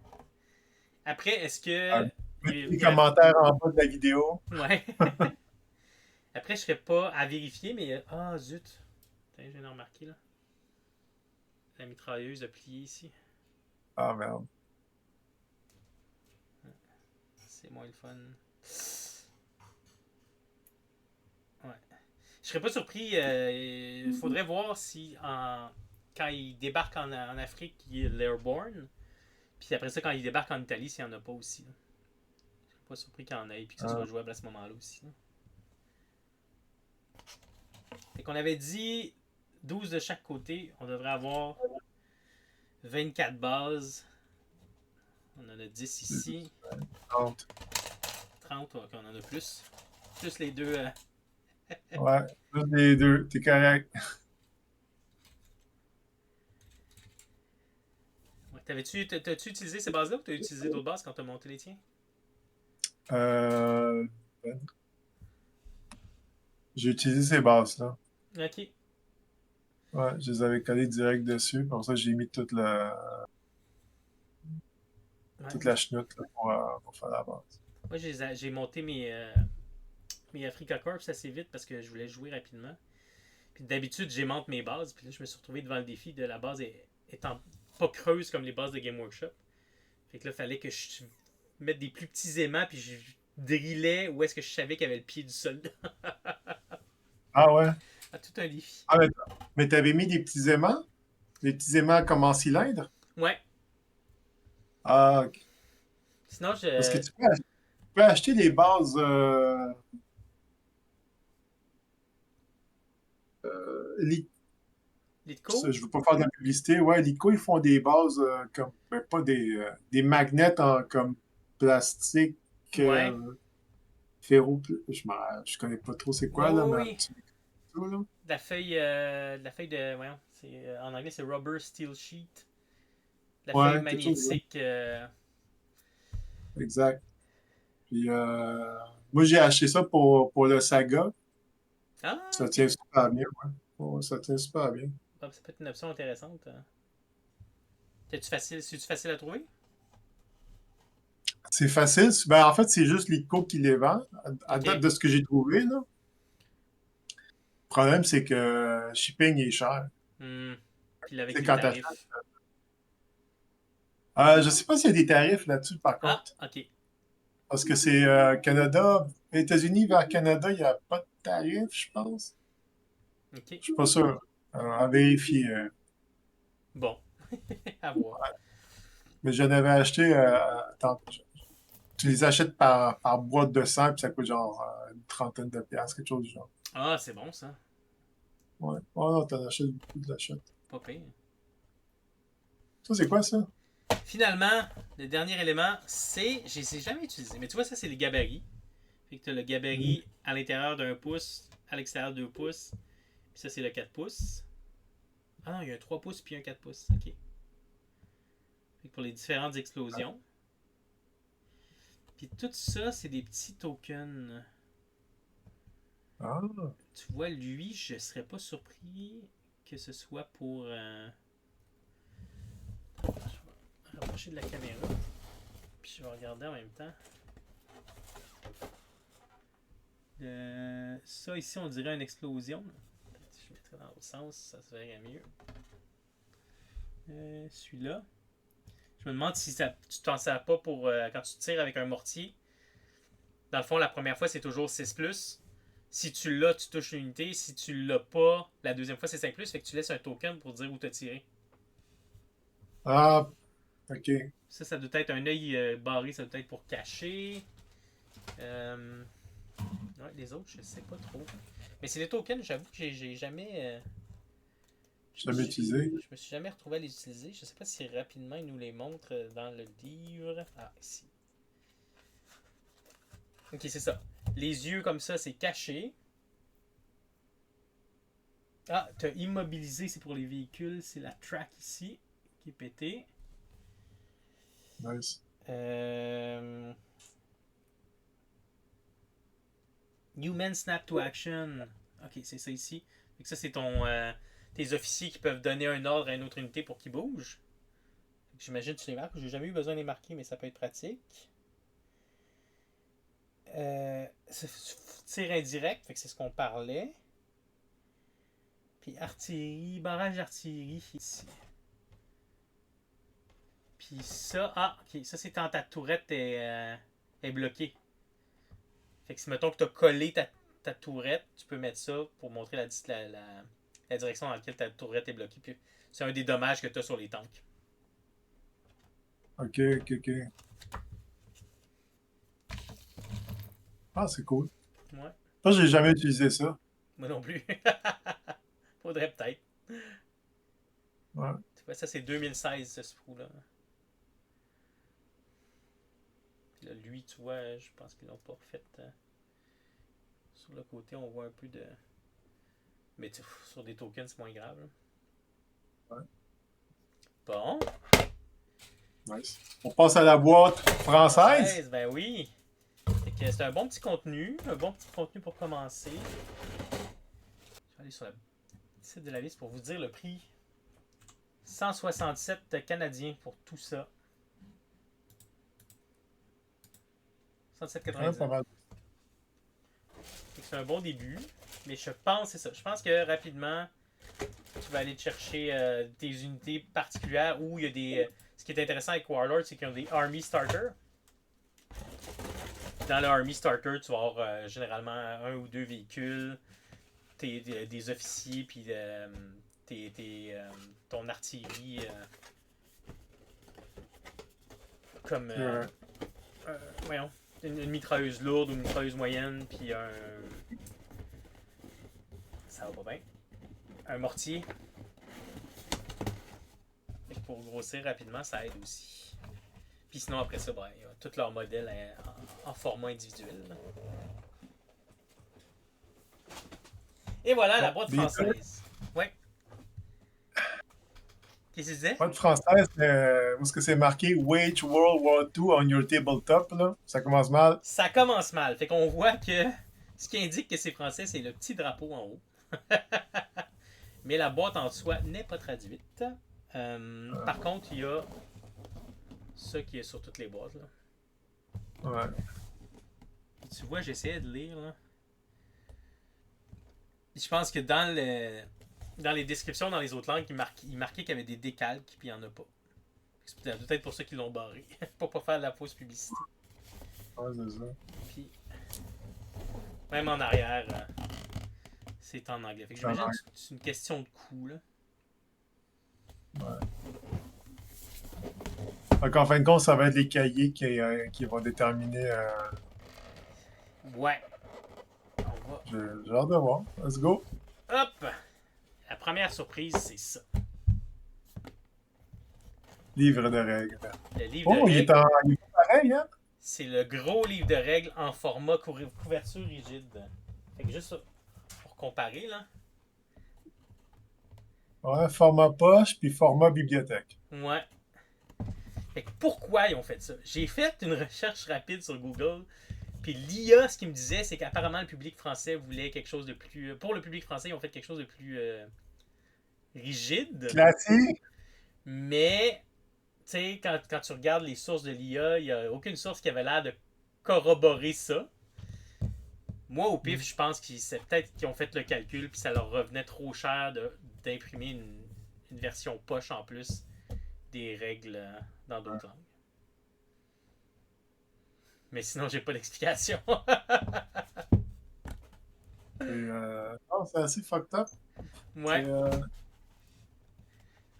Après, est-ce Euh, que. Mettez Il des y a. commentaires en bas de la vidéo. Ouais. Après, je serais pas à vérifier, mais. Ah, zut. Attends, je viens de remarquer, là. La mitrailleuse a plié ici. Ah merde. C'est moins le fun. Ouais. Je serais pas surpris. Il faudrait voir si quand ils débarquent en Afrique, il y a l'Airborne. Puis après ça, quand ils débarquent en Italie, s'il n'y en a pas aussi. Là. Je serais pas surpris qu'il y en ait. Puis que ça Ah, soit jouable à ce moment-là aussi. Là. Fait qu'on avait dit 12 de chaque côté. On devrait avoir 24 bases. On en a 10 ici. 30. 30, on en a plus. Plus les deux. Ouais, juste les deux, t'es correct. Ouais. T'as-tu utilisé ces bases-là ou t'as utilisé d'autres bases quand t'as monté les tiens? Euh, j'ai utilisé ces bases-là. Ok. Ouais, je les avais collées direct dessus. Comme ça, j'ai mis Ouais, toute la chenoute là, pour faire la base. moi, j'ai monté mes Africa Corps assez vite parce que je voulais jouer rapidement. Puis d'habitude, j'aimante mes bases. Puis là, je me suis retrouvé devant le défi de la base étant pas creuse comme les bases de Game Workshop. Fait que là, il fallait que je mette des plus petits aimants. Puis je drillais où est-ce que je savais qu'il y avait le pied du soldat. Ah ouais? À tout un défi. Ah, mais t'avais mis des petits aimants? Des petits aimants comme en cylindre? Ouais. Ah, ok. Sinon, Parce que je. tu peux acheter des bases Li- Litco? je veux pas faire de la publicité. Ouais, Lico, ils font des bases comme ben, pas des magnets en comme plastique Ouais. ferro. Je connais pas trop c'est Ouais, quoi là, ouais, mais oui. tu ça, là. De la feuille de. Voyons. En anglais, c'est rubber steel sheet. La feuille Ouais, quelque chose de magnétique. exact. Puis, moi, j'ai acheté ça pour le Saga. Ah, Ça ok. tient super bien, ouais. Ouais, ça tient super bien. Ah, ça peut être une option intéressante. C'est-tu facile à trouver? C'est facile. Ben, en fait, c'est juste l'ICO qui les vend. À date Ok. de ce que j'ai trouvé, là. Le problème, c'est que le shipping est cher. Hmm. Puis avec C'est les quand t'achètes. tarifs. Je sais pas s'il y a des tarifs là-dessus, par Ah, contre. ok. Parce que c'est Canada, États-Unis vers Canada, il n'y a pas de tarif, je pense. Ok. Je suis pas sûr. À vérifier. Bon, à voir. Mais j'en avais acheté. Attends, tu les achètes par boîte de 100, puis ça coûte genre une trentaine de piastres, quelque chose du genre. Ah, c'est bon ça. Ouais. Oh non, t'en achètes beaucoup de l'achat. Pas pire. Ça, c'est quoi ça? Finalement, le dernier élément, c'est. Je les ai jamais utilisé. Mais tu vois, ça, c'est les gabarits. Fait que tu as le Mhm. gabarit à l'intérieur d'un pouce, à l'extérieur 2 pouces. Puis ça, c'est le 4 pouces. Ah non, il y a un 3 pouces puis un 4 pouces. Ok. Fait que pour les différentes explosions. Puis tout ça, c'est des petits tokens. Ah, Tu vois, lui, je serais pas surpris que ce soit pour. Je vais rapprocher de la caméra. Puis je vais regarder en même temps. Ça, ici, on dirait une explosion. Je mettrais dans l'autre sens, ça se verrait mieux. Celui-là. Je me demande si tu t'en sers pas pour quand tu tires avec un mortier. Dans le fond, la première fois, c'est toujours 6+. Si tu l'as, tu touches une unité. Si tu l'as pas, la deuxième fois, c'est 5+. Fait que tu laisses un token pour dire où t'as tiré. ah, ok. Ça doit être un œil barré, ça doit être pour cacher. Euh, ouais, les autres, je sais pas trop. Mais c'est des tokens, j'avoue que j'ai jamais. Je l'avais utilisé. Je me suis jamais retrouvé à les utiliser. Je sais pas si rapidement ils nous les montrent dans le livre. Ah, ici. Ok, c'est ça. Les yeux comme ça, c'est caché. Ah, t'as immobilisé, c'est pour les véhicules. C'est la track ici qui est pétée. Nice. Euh... Human Snap to Action. Ok, c'est ça ici. Donc ça, c'est tes officiers qui peuvent donner un ordre à une autre unité pour qu'ils bougent. J'imagine que tu les marques. J'ai jamais eu besoin de les marquer, mais ça peut être pratique. Tir indirect, fait que c'est ce qu'on parlait. Puis artillerie, barrage d'artillerie ici. Puis ça, ok, ça c'est quand ta tourette est bloquée. Fait que si mettons que tu as collé ta tourette, tu peux mettre ça pour montrer la direction dans laquelle ta tourette est bloquée. Puis c'est un des dommages que tu as sur les tanks. Ok, ok, ok. Ah, c'est cool. Ouais, Ça, j'ai jamais utilisé ça. moi non plus. Faudrait peut-être. Ouais. Tu vois, ça c'est 2016 ce sprue-là. Puis là, lui, tu vois, je pense qu'ils l'ont pas refait. Sur le côté, on voit un peu de. Mais sur des tokens, c'est moins grave. Là. Ouais. Bon. Nice. On passe à la boîte française. Française, ben oui. C'est un bon petit contenu. Un bon petit contenu pour commencer. Je vais aller sur le site de la liste pour vous dire le prix. 167 canadiens pour tout ça. Ouais, pas 107,99. mal. C'est un bon début. Mais je pense, c'est ça. Je pense que rapidement, tu vas aller te chercher des unités particulières où il y a des. Ce qui est intéressant avec Warlord, c'est qu'ils ont des Army Starter. Dans le Army Starter, tu vas avoir généralement un ou deux véhicules, des officiers, puis ton artillerie comme. Ouais. Voyons, une mitrailleuse lourde ou une mitrailleuse moyenne, puis un. Ça va pas bien. Un mortier. Pour grossir rapidement, ça aide aussi. Puis sinon, après ça, il y a tout leur modèle en format individuel. Et voilà la Bon, boîte des trucs. française. Ouais. Qu'est-ce que tu disais? Pas de française, mais où est-ce que c'est marqué Wage World War II on your tabletop, là? Ça commence mal. Ça commence mal. Fait qu'on voit que ce qui indique que c'est français, c'est le petit drapeau en haut. Mais la boîte en soi n'est pas traduite. Par contre, il y a ça qui est sur toutes les boîtes. Là. Ouais. Puis tu vois, j'essayais de lire. Là. Je pense que dans les descriptions dans les autres langues, il marquait qu'il y avait des décalques, puis il n'y en a pas. C'est peut-être pour ça qu'ils l'ont barré. Pour pas faire de la fausse publicité. Ouais, c'est ça. Puis, même en arrière, c'est en anglais. Fait que j'imagine que c'est une question de coût. Là. Ouais. Donc, en fin de compte, ça va être les cahiers qui vont déterminer. Ouais. On va. J'ai hâte de voir. Let's go. Hop! La première surprise, c'est ça. Livre de règles. Le livre Oh, de règles. il est pareil, hein? C'est le gros livre de règles en format couverture rigide. Fait que juste pour comparer, là. Ouais, format poche puis format bibliothèque. Ouais. Fait que pourquoi ils ont fait ça? J'ai fait une recherche rapide sur Google. Puis l'IA, ce qu'il me disait, c'est qu'apparemment le public français voulait quelque chose de plus. Pour le public français, ils ont fait quelque chose de plus rigide. Classique. Mais, tu sais, quand tu regardes les sources de l'IA, il n'y a aucune source qui avait l'air de corroborer ça. Moi, au pif, je pense que c'est peut-être qu'ils ont fait le calcul, puis ça leur revenait trop cher d'imprimer une version poche en plus des règles dans d'autres langues. Mais sinon, j'ai pas d'explication. Non, c'est assez fucked up. Ouais.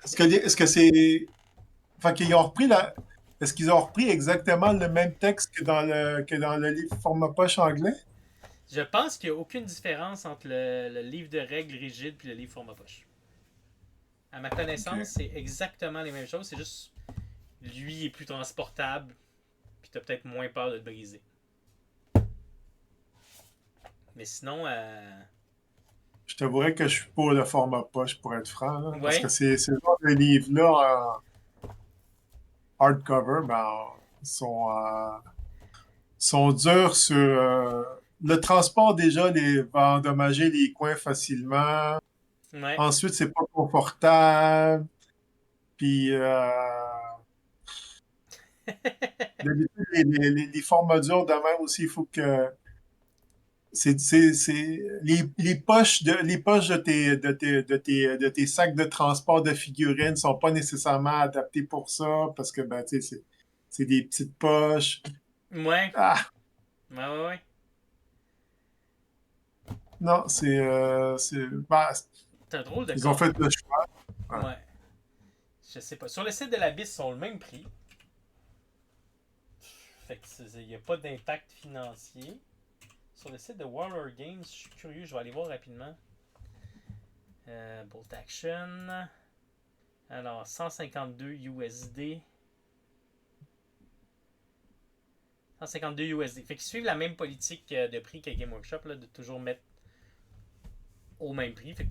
Est-ce que c'est. Enfin, qu'ils ont repris la. Est-ce qu'ils ont repris exactement le même texte que dans le livre format poche anglais? Je pense qu'il n'y a aucune différence entre le livre de règles rigide et le livre format poche. À ma connaissance, Ok. c'est exactement les mêmes choses. C'est juste, lui est plus transportable, puis t'as peut-être moins peur de le briser. Mais sinon, Je t'avouerais que je suis pour le format poche, pour être franc, là, parce que ouais, ces genres de livres-là, en hardcover, ben, sont durs sur. Le transport, déjà, va endommager les coins facilement. ouais, Ensuite, c'est pas confortable. Puis, d'habitude, les formats durs de même aussi, il faut que. Les poches de tes sacs de transport de figurines sont pas nécessairement adaptées pour ça parce que ben, tu sais, c'est des petites poches. ouais, Ah, ouais. non, ben, C'est un drôle de ils ont fait concept. le choix. Ouais. Ouais, je sais pas. Sur le site de la BIS, ils sont le même prix. Fait que il n'y a pas d'impact financier. Sur le site de Warlord Games, je suis curieux, je vais aller voir rapidement. Bolt Action. Alors, 152 USD. 152 USD. Fait qu'ils suivent la même politique de prix que Game Workshop, là, de toujours mettre au même prix. Fait que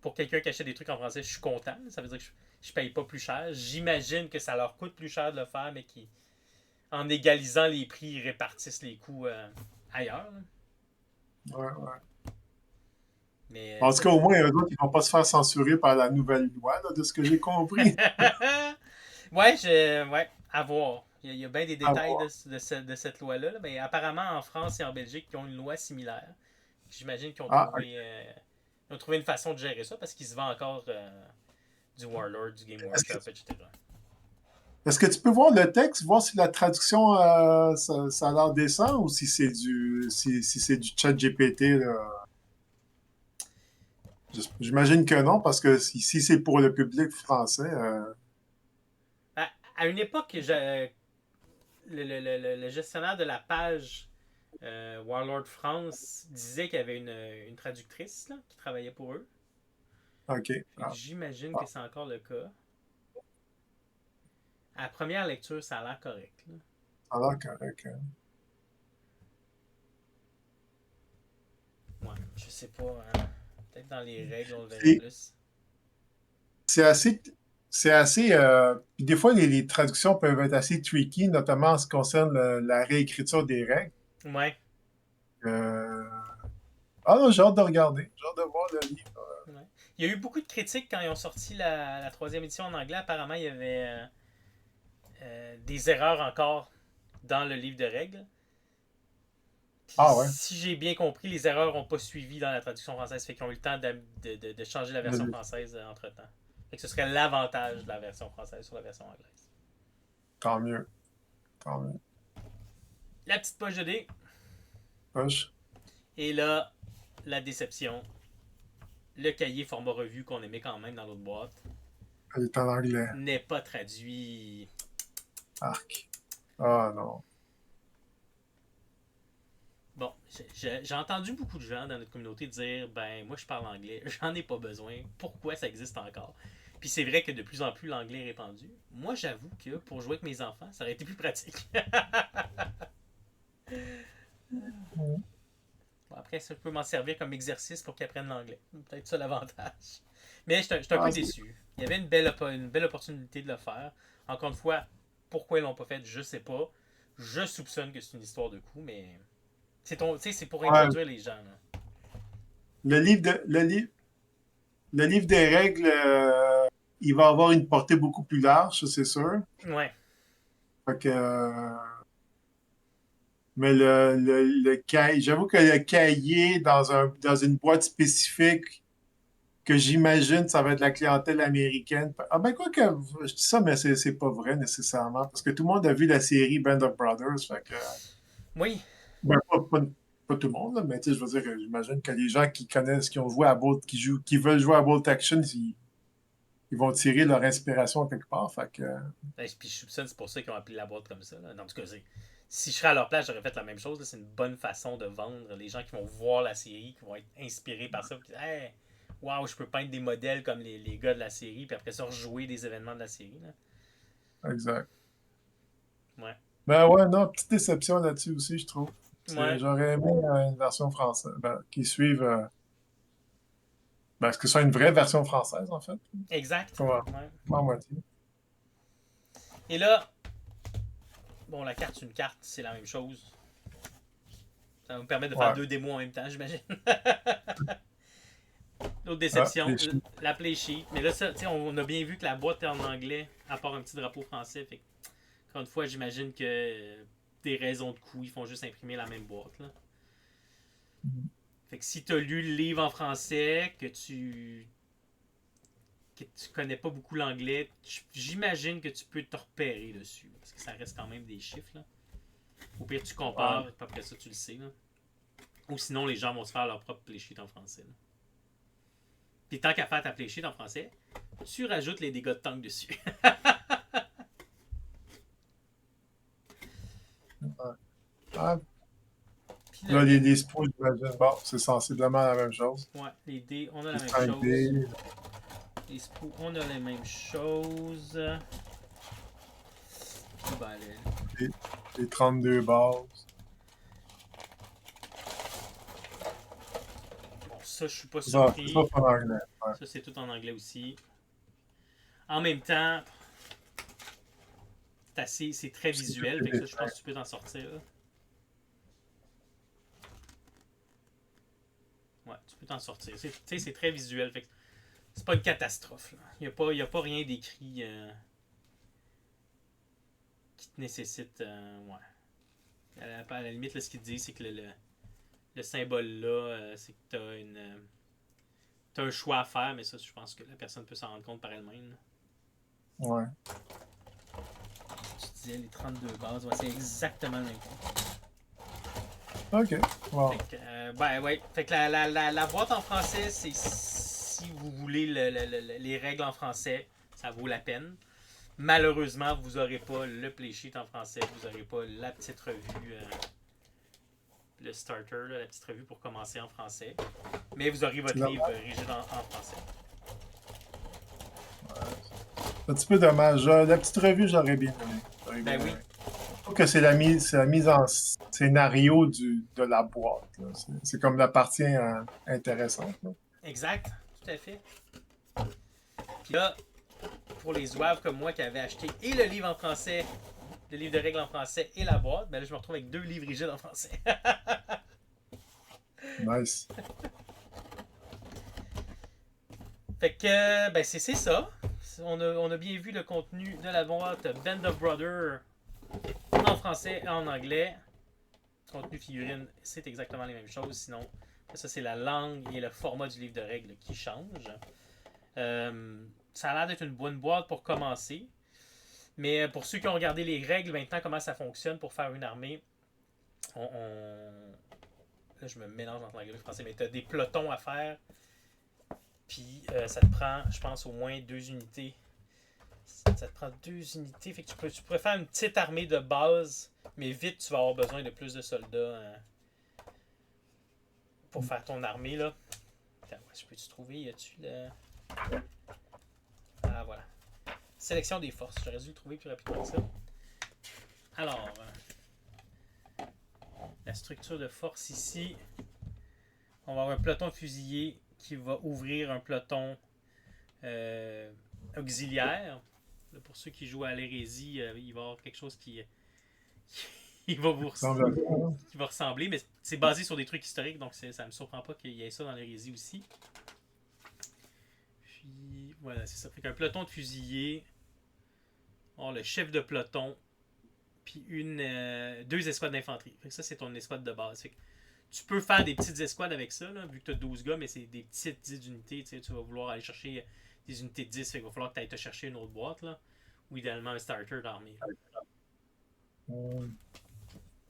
pour quelqu'un qui achète des trucs en français, je suis content. Ça veut dire que je paye pas plus cher. J'imagine que ça leur coûte plus cher de le faire, mais en égalisant les prix, ils répartissent les coûts ailleurs. Là. Ouais, ouais. Mais En tout cas, au moins, eux autres, ils vont pas se faire censurer par la nouvelle loi, là, de ce que j'ai compris. ouais, à voir. Il y a bien des À détails voir. de cette loi-là, là, mais apparemment en France et en Belgique, ils ont une loi similaire. J'imagine qu'ils Ah, ok. ont trouvé une façon de gérer ça parce qu'ils se vendent encore du Warlord, du Game Est-ce Workshop, que, etc. est-ce que tu peux voir le texte, voir si la traduction, ça a l'air décent ou si c'est du chat GPT, là? J'imagine que non, parce que si c'est pour le public français, À une époque, le gestionnaire de la page Warlord France disait qu'il y avait une traductrice là, qui travaillait pour eux. OK. Fait que j'imagine que c'est encore le cas. À la première lecture, ça a l'air correct. Là. Ça a l'air correct. Hein. Ouais, je sais pas. Hein. Peut-être dans les règles, on le verrait Et plus. c'est assez, puis des fois, les traductions peuvent être assez tricky, notamment en ce qui concerne la réécriture des règles. Ouais. Euh, Ah non, j'ai hâte de regarder. J'ai hâte de voir le livre. Ouais. Il y a eu beaucoup de critiques quand ils ont sorti la troisième édition en anglais. Apparemment, il y avait des erreurs encore dans le livre de règles. Puis, Ah ouais. si j'ai bien compris, les erreurs n'ont pas suivi dans la traduction française. Fait qu'ils ont eu le temps de changer la version française entre-temps. Fait que ce serait l'avantage de la version française sur la version anglaise. Tant mieux. Tant mieux. La petite poche de dés. Poche. Et là, la déception. Le cahier format revue qu'on aimait quand même dans l'autre boîte Elle est en anglais. n'est pas traduit. Arc. Ah non. Bon, j'ai entendu beaucoup de gens dans notre communauté dire ben moi je parle anglais, j'en ai pas besoin, pourquoi ça existe encore? Puis c'est vrai que de plus en plus l'anglais est répandu. Moi j'avoue que pour jouer avec mes enfants, ça aurait été plus pratique. Mm. Bon, après ça, je peux m'en servir comme exercice pour qu'ils apprennent l'anglais. Peut-être ça l'avantage. Mais je suis un peu Ah, déçu. Il y avait une belle opportunité de le faire. Encore une fois, pourquoi ils l'ont pas fait, je sais pas. Je soupçonne que c'est une histoire de coup, mais c'est pour ouais. introduire les gens. Là. Le livre le livre des règles, il va avoir une portée beaucoup plus large, ça, c'est sûr. Ouais. Fait que, mais le cahier, j'avoue que le cahier dans une boîte spécifique que j'imagine ça va être la clientèle américaine. Ah ben quoi que je dis ça, mais c'est pas vrai nécessairement, parce que tout le monde a vu la série Band of Brothers, fait que Oui, ben, pas tout le monde, là, mais tu sais, je veux dire, j'imagine que les gens qui connaissent, qui ont joué à Bolt, qui veulent jouer à Bolt Action, ils vont tirer leur inspiration quelque part. Fait que, puis je soupçonne c'est pour ça qu'ils ont appelé la boîte comme ça. Là. En tout cas, si je serais à leur place, j'aurais fait la même chose. Là. C'est une bonne façon de vendre les gens qui vont voir la série, qui vont être inspirés par ça. Puis, hey, waouh, je peux peindre des modèles comme les gars de la série, puis après ça, rejouer des événements de la série. Là. exact. Ouais. Ben ouais, non, petite déception là-dessus aussi, je trouve. Ouais, J'aurais aimé une version française, ben, qui suive, ben, est-ce que ce soit une vraie version française, en fait? exact. Pas, Ouais. pas à moitié. Et là, bon, la carte, c'est une carte, c'est la même chose. Ça va me permettre de faire Ouais. deux démos en même temps, j'imagine. L'autre Ah, déception, les chiffres. la play sheet. Mais là, ça, on a bien vu que la boîte est en anglais, à part un petit drapeau français. Fait que, encore une fois, j'imagine que des raisons de coût, ils font juste imprimer la même boîte. Là. Fait que si tu as lu le livre en français, que tu connais pas beaucoup l'anglais, j'imagine que tu peux te repérer dessus. Parce que ça reste quand même des chiffres. Là. Au pire, tu Ouais. compares, puis après ça, tu le sais. Là. Ou sinon, les gens vont se faire leur propre play sheet en français. Là. Puis tant qu'à faire ta play sheet en français, tu rajoutes les dégâts de tank dessus. Ouais. Ah, Puis le là, deck, les spous, j'imagine, bon, c'est sensiblement la même chose. ouais, les dés, on a la Les même 5 chose. dés, Les spous, on a les mêmes choses. Puis ben, les, les 32 bases. bon, ça, je suis pas Ça, surpris. c'est en anglais. Ouais. Ça, c'est tout en anglais aussi. En même temps, c'est très visuel. Fait que ça, je pense que tu peux t'en sortir. Là. Ouais, tu peux t'en sortir. C'est très visuel. Fait que c'est pas une catastrophe. Il n'y a pas rien d'écrit qui te nécessite. Ouais. À la limite, là, ce qu'il te dit, c'est que le symbole là, c'est que t'as un choix à faire, mais ça, je pense que la personne peut s'en rendre compte par elle-même. Là. Ouais. Tu disais les 32 bases, ouais, c'est exactement le même compte. OK. Bon. Fait que, ben ouais. Fait que la boîte en français, c'est si vous voulez les règles en français, ça vaut la peine. Malheureusement, vous n'aurez pas le play sheet en français, vous n'aurez pas la petite revue, le starter, là, la petite revue pour commencer en français. Mais vous aurez votre Là, livre rigide en français. un petit peu dommage. La petite revue, j'aurais bien aimé. Ben oui, Je trouve que c'est la mise en scénario de la boîte. C'est comme la partie intéressante. Là. exact, tout à fait. Puis là, pour les zouaves comme moi qui avaient acheté et le livre en français, le livre de règles en français et la boîte, ben là, je me retrouve avec 2 livres rigides en français. Nice. Fait que, ben c'est ça. On a bien vu le contenu de la boîte Band of Brothers en français et en anglais. Contenu figurine, c'est exactement les mêmes choses. Sinon, ça c'est la langue et le format du livre de règles qui changent. Ça a l'air d'être une bonne boîte pour commencer. Mais pour ceux qui ont regardé les règles maintenant, comment ça fonctionne pour faire une armée, là je me mélange entre l'anglais et le français, mais tu as des pelotons à faire. Puis ça te prend, je pense, au moins 2 unités. Ça te prend 2 unités. Fait que tu pourrais faire une petite armée de base, mais vite tu vas avoir besoin de plus de soldats pour faire ton armée là. Attends, je peux-tu trouver, y a-tu le. Ah voilà. Sélection des forces. J'aurais dû le trouver plus rapidement que ça. Alors, la structure de force ici. On va avoir un peloton fusilier qui va ouvrir un peloton auxiliaire. Là, pour ceux qui jouent à l'hérésie, il va y avoir quelque chose qui va qui va ressembler, mais c'est basé sur des trucs historiques, donc ça me surprend pas qu'il y ait ça dans l'hérésie aussi. Puis voilà, c'est ça. Fait qu'un peloton de fusiliers, le chef de peloton, puis 2 escouades d'infanterie. Fait que ça, c'est ton escouade de base. Fait que tu peux faire des petites escouades avec ça, là, vu que tu as 12 gars, mais c'est des petites 10 unités. Tu vas vouloir aller chercher des unités de 10, fait qu'il va falloir que tu ailles te chercher une autre boîte, là, ou idéalement un starter d'armée.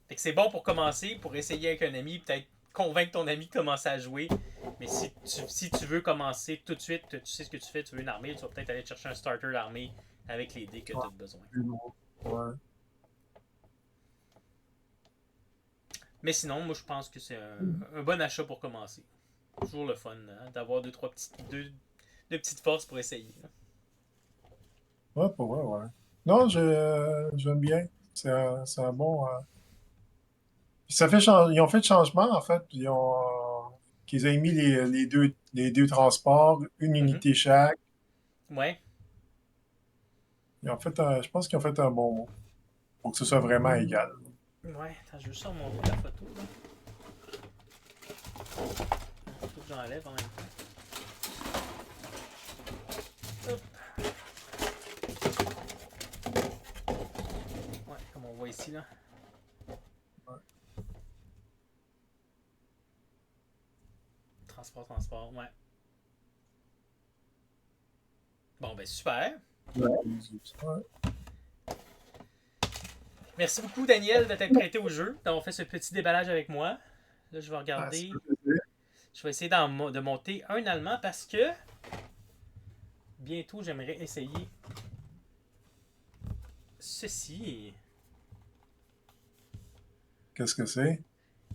Fait que c'est bon pour commencer, pour essayer avec un ami, peut-être convaincre ton ami de commencer à jouer. Mais si tu veux commencer tout de suite, tu sais ce que tu fais, tu veux une armée, tu vas peut-être aller te chercher un starter d'armée avec les dés que tu as besoin. Ouais. Mais sinon, moi je pense que c'est un bon achat pour commencer. Toujours le fun d'avoir deux petites forces pour essayer. Ouais, pour vrai, ouais. Non, j'aime bien. C'est un bon. Ils ont fait le changement, en fait, puis qu'ils aient mis les deux transports, une Mm-hmm. unité chaque. Ouais. Je pense qu'ils ont fait un bon mot pour que ce soit vraiment égal. Ouais, attends, je veux juste remonter la photo là. Faut que j'enlève en même temps. Hop. Ouais, comme on voit ici là. Ouais. Transport, ouais. Bon, ben super. Ouais. Merci beaucoup, Daniel, de t'être prêté au jeu, d'avoir fait ce petit déballage avec moi. Là, je vais regarder. Je vais essayer de monter un allemand parce que bientôt, j'aimerais essayer ceci. Qu'est-ce que c'est?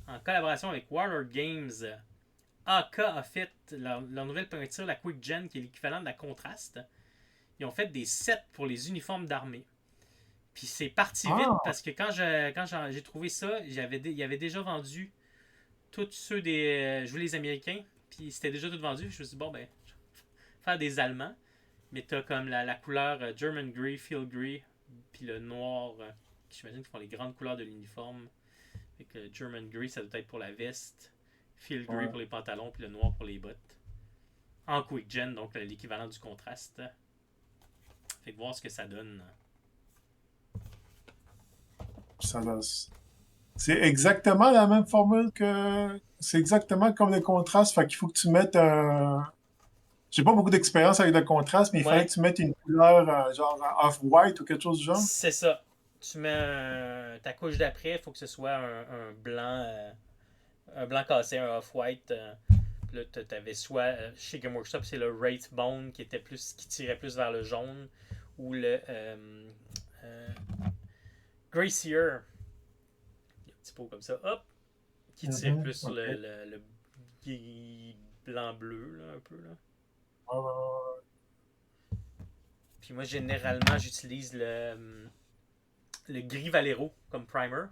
En collaboration avec Warlord Games, AK a fait leur nouvelle peinture, la Quick Gen, qui est l'équivalent de la Contraste. Ils ont fait des sets pour les uniformes d'armée. Puis c'est parti vite parce que quand j'ai trouvé ça, il y avait déjà vendu tous ceux des. Je voulais les Américains, puis c'était déjà tout vendu. Je me suis dit, bon, ben, je vais faire des Allemands. Mais t'as comme la couleur German Grey, Field Grey, puis le noir, j'imagine qu'ils font les grandes couleurs de l'uniforme. Fait que German Grey, ça doit être pour la veste, Field Grey pour les pantalons, puis le noir pour les bottes. En Quick Gen, donc l'équivalent du contraste. Fait que voir ce que ça donne. C'est exactement la même formule que. C'est exactement comme le contraste. Fait qu'il faut que tu mettes un. J'ai pas beaucoup d'expérience avec le contraste, mais il fallait Ouais, que tu mettes une couleur genre off-white ou quelque chose du genre. c'est ça. Tu mets ta couche d'après, il faut que ce soit un blanc cassé, un off-white. Puis là, t'avais soit chez Game Workshop, c'est le Wraith Bone qui tirait plus vers le jaune, ou le Gracier, un petit pot comme ça, hop, qui tire plus sur Ok. le gris blanc-bleu, là, un peu. Là. Ouais, ouais, ouais. Puis moi, généralement, j'utilise le gris Valero comme primer.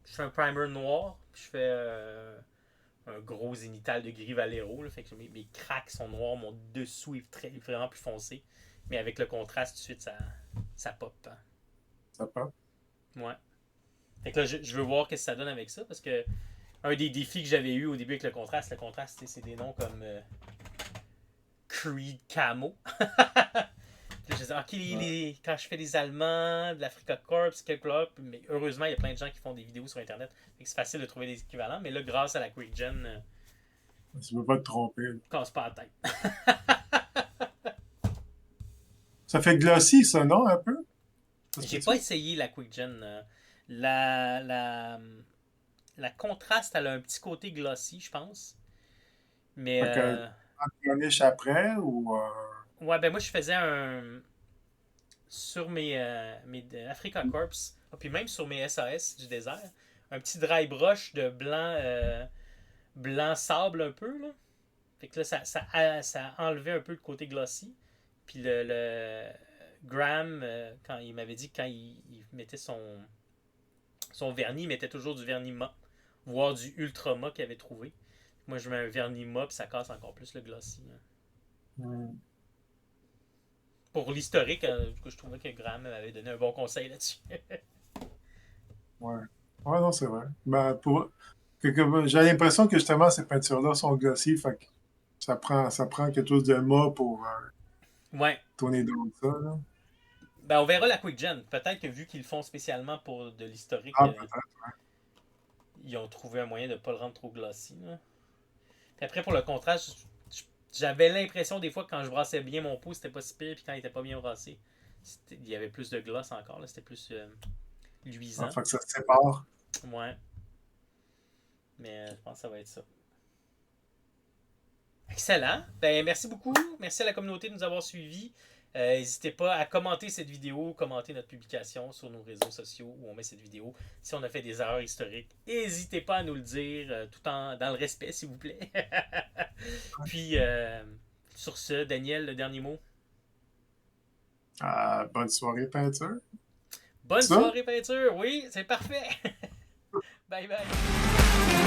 Je fais un primer noir, puis je fais un gros zénital de gris Valero. Là, fait que mes cracks sont noirs, mon dessous est vraiment plus foncé. Mais avec le contraste, tout de suite, ça pop. Hein. Ça part. Ouais. Fait que là, je veux voir ce que ça donne avec ça, parce que un des défis que j'avais eu au début avec le contraste, c'est des noms comme Creed Camo. Puis je disais, ok, quand je fais des Allemands, de l'Africa Corps, quelque là, mais heureusement, il y a plein de gens qui font des vidéos sur Internet. Fait que c'est facile de trouver des équivalents, mais là, grâce à la Quick Gen, Tu ne peux pas te tromper. casse pas la tête. Ça fait glossy, ça, non, un peu? Ça se J'ai peut-tu? pas essayé la Quick Gen. La, la, la contraste, elle a un petit côté glossy, je pense. Mais Fait que, en garnish après, ou... ouais, ben moi je faisais un sur mes Africa Corps, puis même sur mes SAS du désert, un petit dry brush de blanc sable un peu là. Fait que là ça enlevait un peu le côté glossy. Puis le Graham, quand il m'avait dit que quand il mettait son vernis, il mettait toujours du vernis mat, voire du ultra mat qu'il avait trouvé. Moi je mets un vernis mat puis ça casse encore plus le glossy. Hein. hmm, Pour l'historique, je trouvais que Graham m'avait donné un bon conseil là-dessus. ouais. Ouais, non, c'est vrai. Ben, j'ai l'impression que justement, ces peintures-là sont glossy, fait que ça prend quelque chose de mat pour Ouais. tourner dans ça, là. Ben, on verra la Quick Gen. Peut-être que vu qu'ils le font spécialement pour de l'historique, Ah, peut-être. ils ont trouvé un moyen de ne pas le rendre trop glossy. Là. Puis après, pour le contraste, j'avais l'impression des fois que quand je brassais bien mon pot, c'était pas si pire, puis quand il était pas bien brassé, il y avait plus de gloss encore. Là. C'était plus Ah, luisant. fait que ça se sépare. Ouais. Mais je pense que ça va être ça. Excellent. Ben, merci beaucoup. Merci à la communauté de nous avoir suivis. N'hésitez pas à commenter cette vidéo, commenter notre publication sur nos réseaux sociaux où on met cette vidéo. Si on a fait des erreurs historiques, n'hésitez pas à nous le dire, dans le respect, s'il vous plaît. Puis, sur ce, Daniel, le dernier mot. Ah, bonne soirée, peinture. Bonne Ça? soirée peinture, oui, c'est parfait. Bye bye.